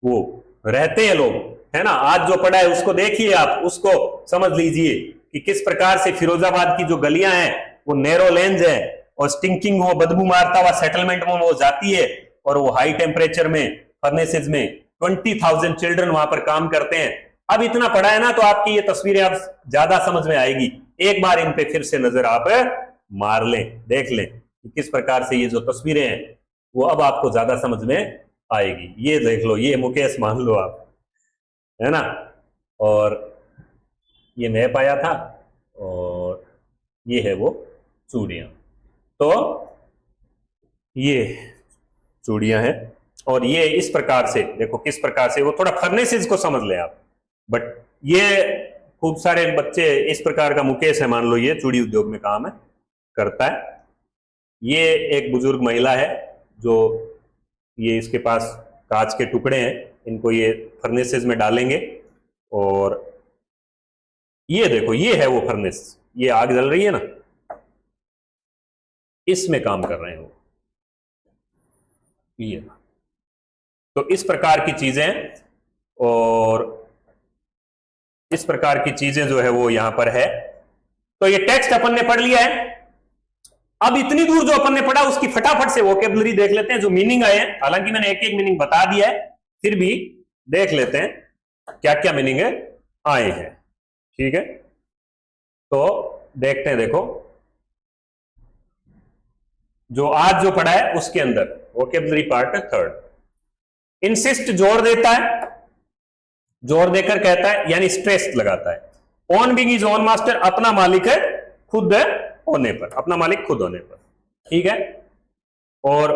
वो रहते हैं लोग, है ना। आज जो पढ़ा है उसको देखिए, आप उसको समझ लीजिए कि किस प्रकार से फिरोजाबाद की जो गलियां हैं वो नैरो लेन्स है और स्टिंकिंग हो, बदबू मारता हुआ सेटलमेंट में वो जाती है और वो हाई टेम्परेचर में फर्नेसेस में 20,000 चिल्ड्रन वहां पर काम करते हैं। अब इतना पढ़ा है ना तो आपकी ये तस्वीरें अब ज्यादा समझ में आएगी। एक बार इन पे फिर से नजर आप मार लें, देख लें कि किस प्रकार से ये जो तस्वीरें हैं वो अब आपको ज्यादा समझ में आएगी। ये देख लो, ये मुकेश मान लो आप, है ना, और ये मैप आया था और ये है वो चूड़ियां। तो ये चूड़ियां हैं और ये इस प्रकार से देखो किस प्रकार से, वो थोड़ा फर्नेसेस को समझ लें आप, बट ये खूब सारे बच्चे इस प्रकार का, मुकेश है मान लो, ये चूड़ी उद्योग में काम है करता है। ये एक बुजुर्ग महिला है जो ये इसके पास कांच के टुकड़े हैं, इनको ये फर्नेसेस में डालेंगे और ये देखो ये है वो फर्नेस, ये आग जल रही है ना, इसमें काम कर रहे हैं वो, ये। तो इस प्रकार की चीजें और इस प्रकार की चीजें जो है वो यहां पर है। तो ये टेक्स्ट अपन ने पढ़ लिया है। अब इतनी दूर जो अपन ने पढ़ा उसकी फटाफट से वोकेबलरी देख लेते हैं, जो मीनिंग आए हैं। हालांकि मैंने एक एक मीनिंग बता दिया है, फिर भी देख लेते हैं क्या क्या मीनिंग आए हैं, ठीक है। तो देखते हैं, देखो जो आज जो पढ़ा है उसके अंदर वोकेबलरी पार्ट 3, इंसिस्ट जोर देता है, जोर देकर कहता है यानी स्ट्रेस लगाता है। On being is on master, अपना मालिक है खुद होने पर, अपना मालिक खुद होने पर, ठीक है। और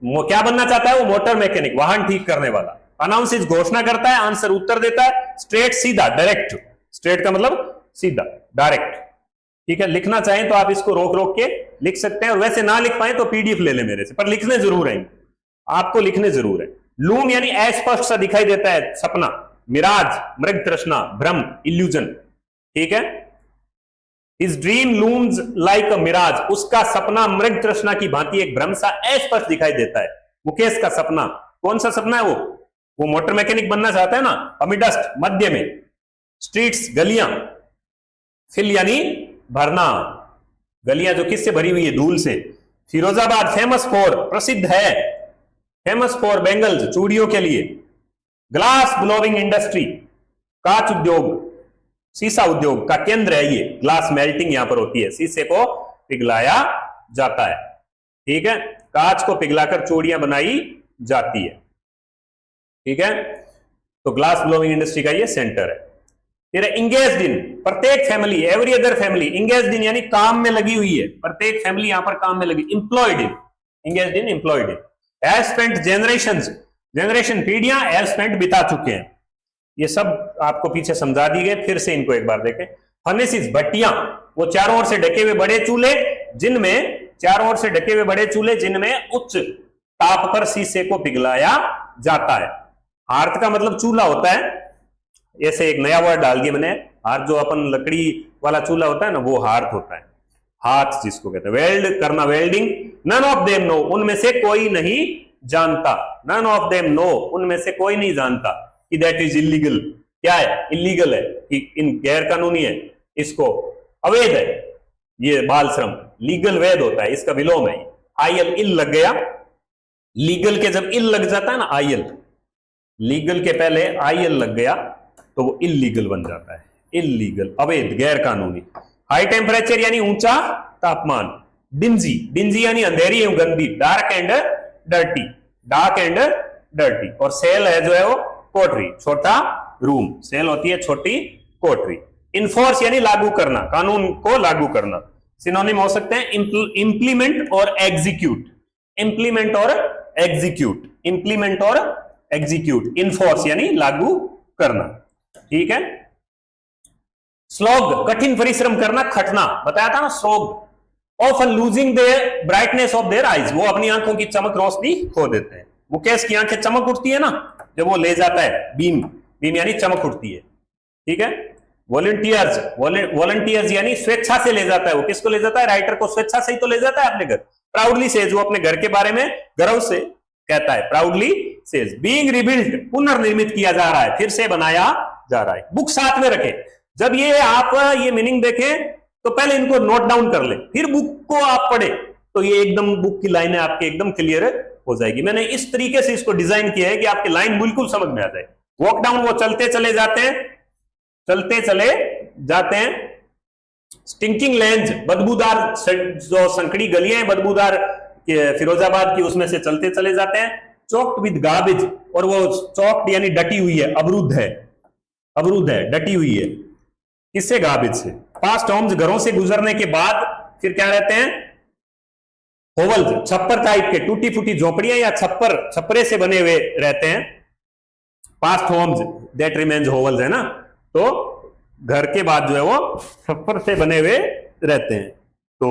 वो क्या बनना चाहता है, वो मोटर मैकेनिक, वाहन ठीक करने वाला। अनाउंस इज घोषणा करता है, आंसर उत्तर देता है। स्ट्रेट सीधा, डायरेक्ट, स्ट्रेट का मतलब सीधा, डायरेक्ट, ठीक है। लिखना चाहें तो आप इसको रोक रोक के लिख सकते हैं और वैसे ना लिख पाए तो पीडीएफ ले ले मेरे से, पर लिखने जरूर है, आपको लिखने जरूर है। लूम यानी अस्पष्ट सा दिखाई देता है, सपना। मिराज मृग तृष्णा, भ्रम, इल्यूजन, ठीक है। His dream looms like a mirage, उसका सपना मृग तृष्णा की भांति एक भ्रम सा अस्पष्ट दिखाई देता है। मुकेश का सपना, कौन सा सपना है वो मोटर मैकेनिक बनना चाहता है ना। अमिडस्ट मध्य में, स्ट्रीट्स गलियां, फिल यानी भरना, गलियां जो किससे भरी हुई है, धूल से। फिरोजाबाद फेमस फॉर, प्रसिद्ध है, फेमस फॉर बेंगल्स, चूड़ियों के लिए। ग्लास ब्लोइंग इंडस्ट्री, कांच उद्योग, शीशा उद्योग का केंद्र है ये। ग्लास मेल्टिंग यहां पर होती है, शीशे को पिघलाया जाता है, ठीक है। कांच को पिघलाकर चूड़ियां बनाई जाती है, ठीक है। तो ग्लास ब्लोइंग इंडस्ट्री का ये सेंटर है। फिर इंगेज्ड इन, प्रत्येक family, every other family. Engaged in यानी काम में लगी हुई है, प्रत्येक फैमिली यहां पर काम में लगी। Employed in, engaged in, employed in. Has spent generations, generation पीढ़ियां, हैज स्पेंट बिता चुके हैं। ये सब आपको पीछे समझा दी गए, फिर से इनको एक बार देखें। फर्नेसिस भट्टियां, वो चारों ओर से ढके हुए बड़े चूल्हे जिनमें, चारों ओर से ढके हुए बड़े चूल्हे जिनमें उच्च ताप पर शीशे को पिघलाया जाता है। हार्थ का मतलब चूल्हा होता है, ऐसे एक नया वर्ड डाल दिया मैंने, हार्थ जो अपन लकड़ी वाला चूल्हा होता है ना, वो हार्थ होता है, हाथ जिसको कहते हैं। वेल्ड करना, welding. None of them know, उनमें से कोई नहीं जानता, none of them know, उनमें से कोई नहीं जानता कि that is illegal, क्या है, इलीगल है, कि इन गैर कानूनी है, इसको अवैध है, ये बाल श्रम। लीगल वैध होता है, इसका विलोम है। आयल इल लग गया, लीगल के जब इल लग जाता है ना, आयल, लीगल के पहले आयल लग गया तो वो इलीगल बन जाता है, इलीगल, अवैध, गैर कानूनी। हाई टेम्परेचर यानी ऊंचा तापमान। डिंजी, डिंजी यानी अंधेरी एवं गंदी, dark and dirty, dark and dirty. और सेल है जो है वो कोठरी, छोटा रूम, सेल होती है छोटी कोठरी। इन्फोर्स यानी लागू करना, कानून को लागू करना। सिनोनिम हो सकते हैं इंप्लीमेंट और एग्जीक्यूट, इंप्लीमेंट और एग्जीक्यूट, इंप्लीमेंट और एग्जीक्यूट। इन्फोर्स यानी लागू करना, ठीक है। स्लॉग, कठिन परिश्रम करना, खटना, बताया था ना, slog. Often losing the brightness of their eyes, वो अपनी आंखों की चमक, रोशनी खो देते हैं। मुकेश की आंखें चमक उठती है ना जब वो ले जाता है बीम, बीम यानी चमक उठती है, ठीक है। वॉलंटियर्स, वॉलंटियर्स यानी स्वेच्छा से ले जाता है, वो किसको ले जाता है, राइटर को स्वेच्छा से ही तो ले जाता है अपने घर। प्राउडली सेज, वो अपने घर के बारे में गर्व से कहता है, प्राउडली सेज। बीइंग रिबिल्ड, पुनर्निर्मित किया जा रहा है, फिर से बनाया जा रहा है। बुक साथ में रखे, जब ये आप ये मीनिंग देखें तो पहले इनको नोट डाउन कर ले, फिर बुक को आप पढ़े तो ये एकदम बुक की लाइनें आपके एकदम क्लियर हो जाएगी। मैंने इस तरीके से इसको डिजाइन किया है कि आपकी लाइन बिल्कुल समझ में आ जाए। वॉक डाउन, वो चलते चले जाते हैं, चलते चले जाते हैं। स्टिंकिंग लेंज, बदबूदार जो संकड़ी गलियां हैं बदबूदार फिरोजाबाद की, उसमें से चलते चले जाते हैं। चौक्ड विद गार्बेज, और वो चौक्ड यानी डटी हुई है, अवरुद्ध है, अवरुद्ध है, डटी हुई है, किससे, गार्बेज से। पास्ट होम्स, घरों से गुजरने के बाद फिर क्या रहते हैं, होवल्स, छप्पर टाइप के, टूटी फूटी झोपड़ियां या छप्पर, छपरे से बने हुए रहते हैं। पास्ट होम्स दैट रिमेन्स होवल्स है ना, तो घर के बाद जो है वो छप्पर से बने हुए रहते हैं। तो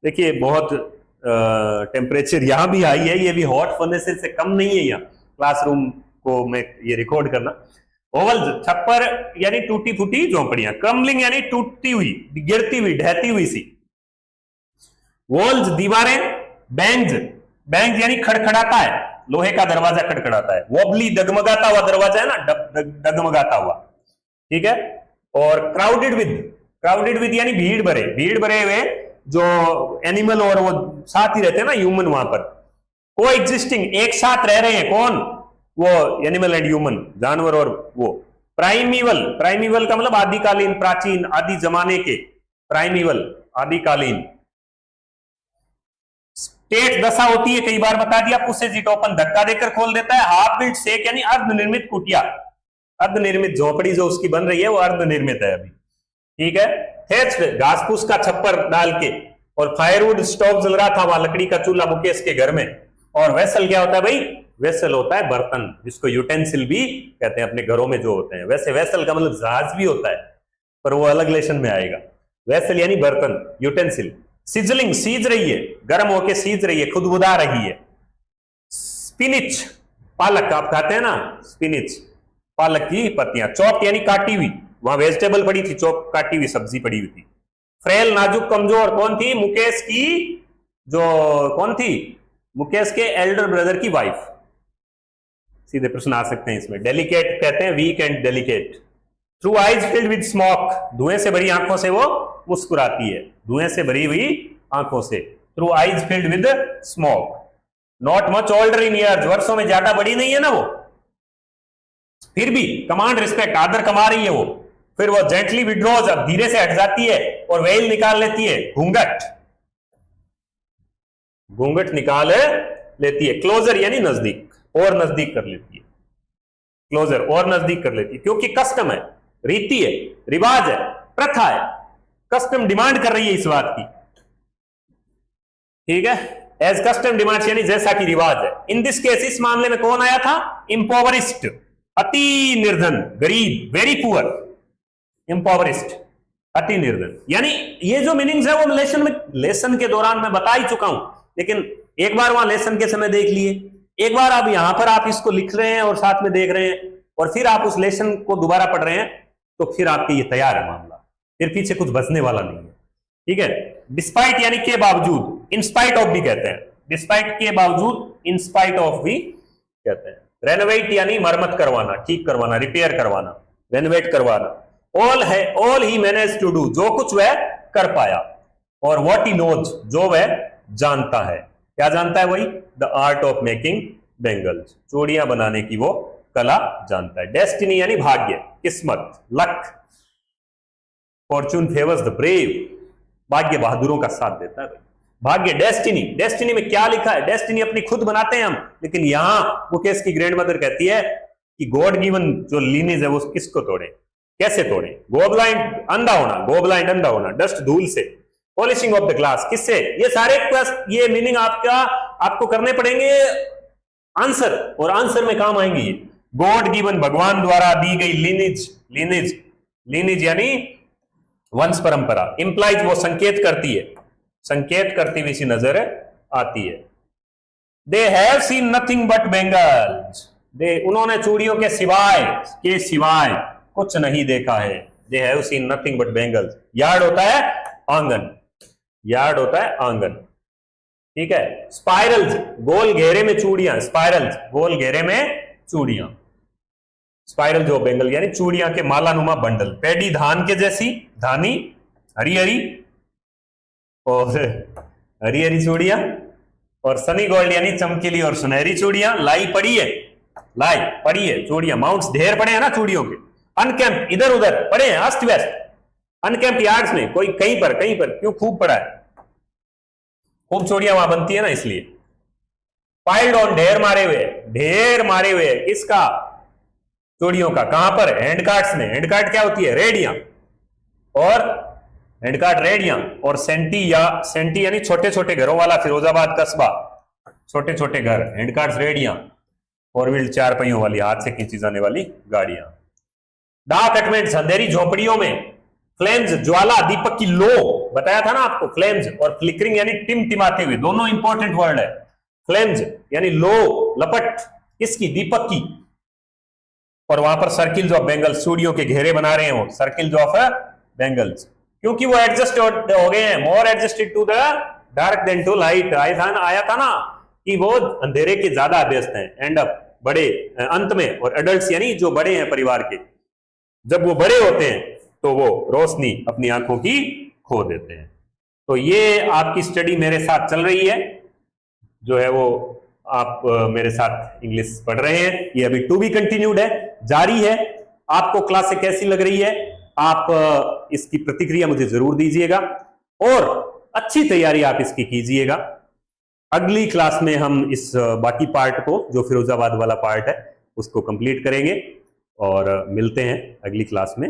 देखिए बहुत टेम्परेचर यहां भी हाई है, ये भी हॉट फर्नेसेस से कम नहीं है यहाँ क्लासरूम को मैं ये रिकॉर्ड करना। ओवल्स, छप्पर यानी टूटी फूटी झोंपड़ियां। क्रम्बलिंग यानी टूटती हुई, गिरती हुई, ढहती हुई सी। वॉल्स, दीवारें। बैंग्स, बैंग्स यानी खड़खड़ाता है, लोहे का दरवाजा खड़खड़ाता है। वॉबली, डगमगाता हुआ दरवाजा है ना, डगमगाता हुआ, ठीक है। और क्राउडेड विद, क्राउडेड विद यानी भीड़ भरे, भीड़ भरे हुए जो एनिमल और वो साथ ही रहते हैं ना, ह्यूमन वहां पर। को एग्जिस्टिंग, एक साथ रह रहे हैं, कौन, वो एनिमल एंड ह्यूमन, जानवर और वो। प्राइमीवल, प्राइमीवल का मतलब आदिकालीन, प्राचीन, आदि जमाने के, प्राइमीवल, आदिकालीन। स्टेट, दशा होती है, कई बार बता दिया। पुशेज इट ओपन, धक्का देकर खोल देता है। हाफ बिल्ट शेक यानी अर्धनिर्मित कुटिया, अर्धनिर्मित झोपड़ी जो उसकी बन रही है वो अर्धनिर्मित है अभी, ठीक है। थेच्ड, घास फूस का छप्पर डाल के। और फायरवुड स्टोव जल रहा था वहां, लकड़ी का चूल्हा मुकेश के घर में। और वेसल क्या होता है भाई, वेसल होता है बर्तन, जिसको यूटेंसिल भी कहते हैं अपने घरों में जो होते हैं। वैसे वेसल का मतलब जहाज भी होता है, पर वो अलग लेशन में आएगा। वेसल यानी बर्तन, यूटेंसिल। सिजलिंग, सीज रही है, गर्म होके सीज रही है, खुदबुदा रही है। स्पिनिच, पालक आप खाते हैं ना, स्पिनिच, पालक की पत्तियां। चॉप यानी काटी हुई, वहां वेजिटेबल पड़ी थी, चॉप काटी हुई सब्जी पड़ी हुई थी। फ्रेल, नाजुक, कमजोर, कौन थी, मुकेश की जो, कौन थी, मुकेश के एल्डर ब्रदर की वाइफ। सीधे प्रश्न आ सकते हैं इसमें। डेलिकेट कहते हैं weak and delicate. Through eyes filled with smoke, धुएं से भरी आंखों से वो मुस्कुराती है, धुएं से भरी हुई आंखों से। Through eyes filled with smoke. Not much older in years, वर्षों में ज्यादा बड़ी नहीं है ना वो, फिर भी कमांड रिस्पेक्ट, आदर कमा रही है वो। फिर वो जेंटली विड्रॉज, अब धीरे से हट जाती है और वेल निकाल लेती है, घूंघट, घूंघट निकाल लेती है। क्लोजर यानी नजदीक, और नजदीक कर लेती है, क्लोजर और नजदीक कर लेती है, क्योंकि कस्टम है, रीति है, रिवाज है, प्रथा है। कस्टम डिमांड कर रही है इस बात की, ठीक है। एज कस्टम डिमांड यानी जैसा कि रिवाज है। इन दिस केस, इस मामले में कौन आया था, इम्पोवरिस्ट, अति निर्धन, गरीब, वेरी पुअर, इम्पोवरिस्ट, अति निर्धन। यानी ये जो मीनिंग्स है वो लेसन के दौरान मैं बता ही चुका हूं, लेकिन एक बार वहां लेसन के समय देख लिए, एक बार अब यहां पर आप इसको लिख रहे हैं और साथ में देख रहे हैं, और फिर आप उस लेसन को दोबारा पढ़ रहे हैं, तो फिर आपके ये तैयार है मामला, फिर पीछे कुछ बचने वाला नहीं है, ठीक है। डिस्पाइट यानी के बावजूद, इंस्पाइट ऑफ भी कहते हैं, डिस्पाइट के बावजूद, इन स्पाइट ऑफ भी कहते हैं। रेनोवेट यानी मरम्मत करवाना, ठीक करवाना, रिपेयर करवाना, रेनोवेट करवाना। All he manage to do, जो कुछ वह कर पाया। और व्हाट ही नोज, जो वह जानता है। क्या जानता है? वही the art of making bangles, चूड़ियां बनाने की वो कला जानता है। डेस्टिनी यानी भाग्य, किस्मत, luck. Fortune favours the brave, भाग्य बहादुरों का साथ देता है। भाग्य, डेस्टिनी, डेस्टिनी में क्या लिखा है? डेस्टिनी अपनी खुद बनाते हैं हम, लेकिन यहां मुकेश की ग्रैंडमदर कहती है कि गॉड गिवन जो लीनेज है वो किसको तोड़े, कैसे तोड़े? गो ब्लाइंड, अंधा होना, गो ब्लाइंड अंधा होना, डस्ट धूल से, पॉलिशिंग ऑफ द ग्लास, किससे? ये सारे क्वेश्चन, ये मीनिंग आपको करने पड़ेंगे आंसर, और आंसर में काम आएंगी। गॉड गिवन, भगवान द्वारा दी गई लीनेज, लीनेज यानी वंश परंपरा। इंप्लाइज वो संकेत करती है, संकेत करती हुई सी नजर आती है। They have seen nothing but bangles, उन्होंने चूड़ियों के सिवाय कुछ नहीं देखा है। They have seen nothing but bangles. Yard होता है आंगन, यार्ड होता है आंगन, ठीक है। स्पाइरल्स, गोल घेरे में चूड़ियां, स्पाइरल्स गोल घेरे में चूड़ियां। स्पाइरल जो बेंगल यानी चूड़ियां के मालानुमा बंडल। पेडी, धान के जैसी, धानी, हरी हरी, और हरी हरी चूड़ियां। और सनी गोल्ड यानी चमकीली और सुनहरी चूड़ियां। लाई पड़ी है चूड़ियां। माउंट्स, ढेर पड़े हैं ना चूड़ियों के। अनकैम्प, इधर उधर पड़े हैं, अस्त व्यस्त। अनकैम्प यार्ड्स में, कोई कहीं पर क्यों खूब पड़ा है? खूब चूड़ियां वहां बनती है ना, इसलिए। पाइल्ड ऑन, ढेर मारे हुए, किसका? चूड़ियों का। कहां पर? हैंडकार्ट्स में। हैंडकार्ट क्या होती है? रेडियां, और हैंडकार्ट रेडियां। और सेंटी यानी छोटे छोटे घरों वाला फिरोजाबाद कस्बा, छोटे छोटे घर, हैंडकार्ट्स, रेडियां। फोर व्हील, चार पहियों वाली, हाथ से खींची जाने वाली गाड़ियां। डार्क अटमेंट्स, अंधेरी झोपड़ियों में। फ्लेम्स, ज्वाला, दीपक की लो, बताया था ना आपको। फ्लेम्स और फ्लिकरिंग यानी टिमटिमाते हुए, दोनों इंपॉर्टेंट वर्ड है। फ्लेम्स यानी लो, लपट, किसकी? दीपक की। और वहां पर सर्किल्स ऑफ बेंगल्स, चूड़ियों के घेरे बना रहे हो, सर्किल्स ऑफ बेंगल्स, क्योंकि वो एडजस्ट हो गए हैं। More adjusted to the dark than to light. आया था ना कि वो अंधेरे के ज्यादा अभ्यस्त हैं। एंड अप, बड़े, अंत में। और एडल्ट्स यानी जो बड़े हैं परिवार के, जब वो बड़े होते हैं तो वो रोशनी अपनी आंखों की खो देते हैं। तो ये आपकी स्टडी मेरे साथ चल रही है, जो है वो आप मेरे साथ इंग्लिश पढ़ रहे हैं। ये अभी टू बी कंटिन्यूड है, जारी है। आपको क्लासें कैसी लग रही है? आप इसकी प्रतिक्रिया मुझे जरूर दीजिएगा, और अच्छी तैयारी आप इसकी कीजिएगा। अगली क्लास में हम इस बाकी पार्ट को, जो फिरोजाबाद वाला पार्ट है, उसको कंप्लीट करेंगे, और मिलते हैं अगली क्लास में।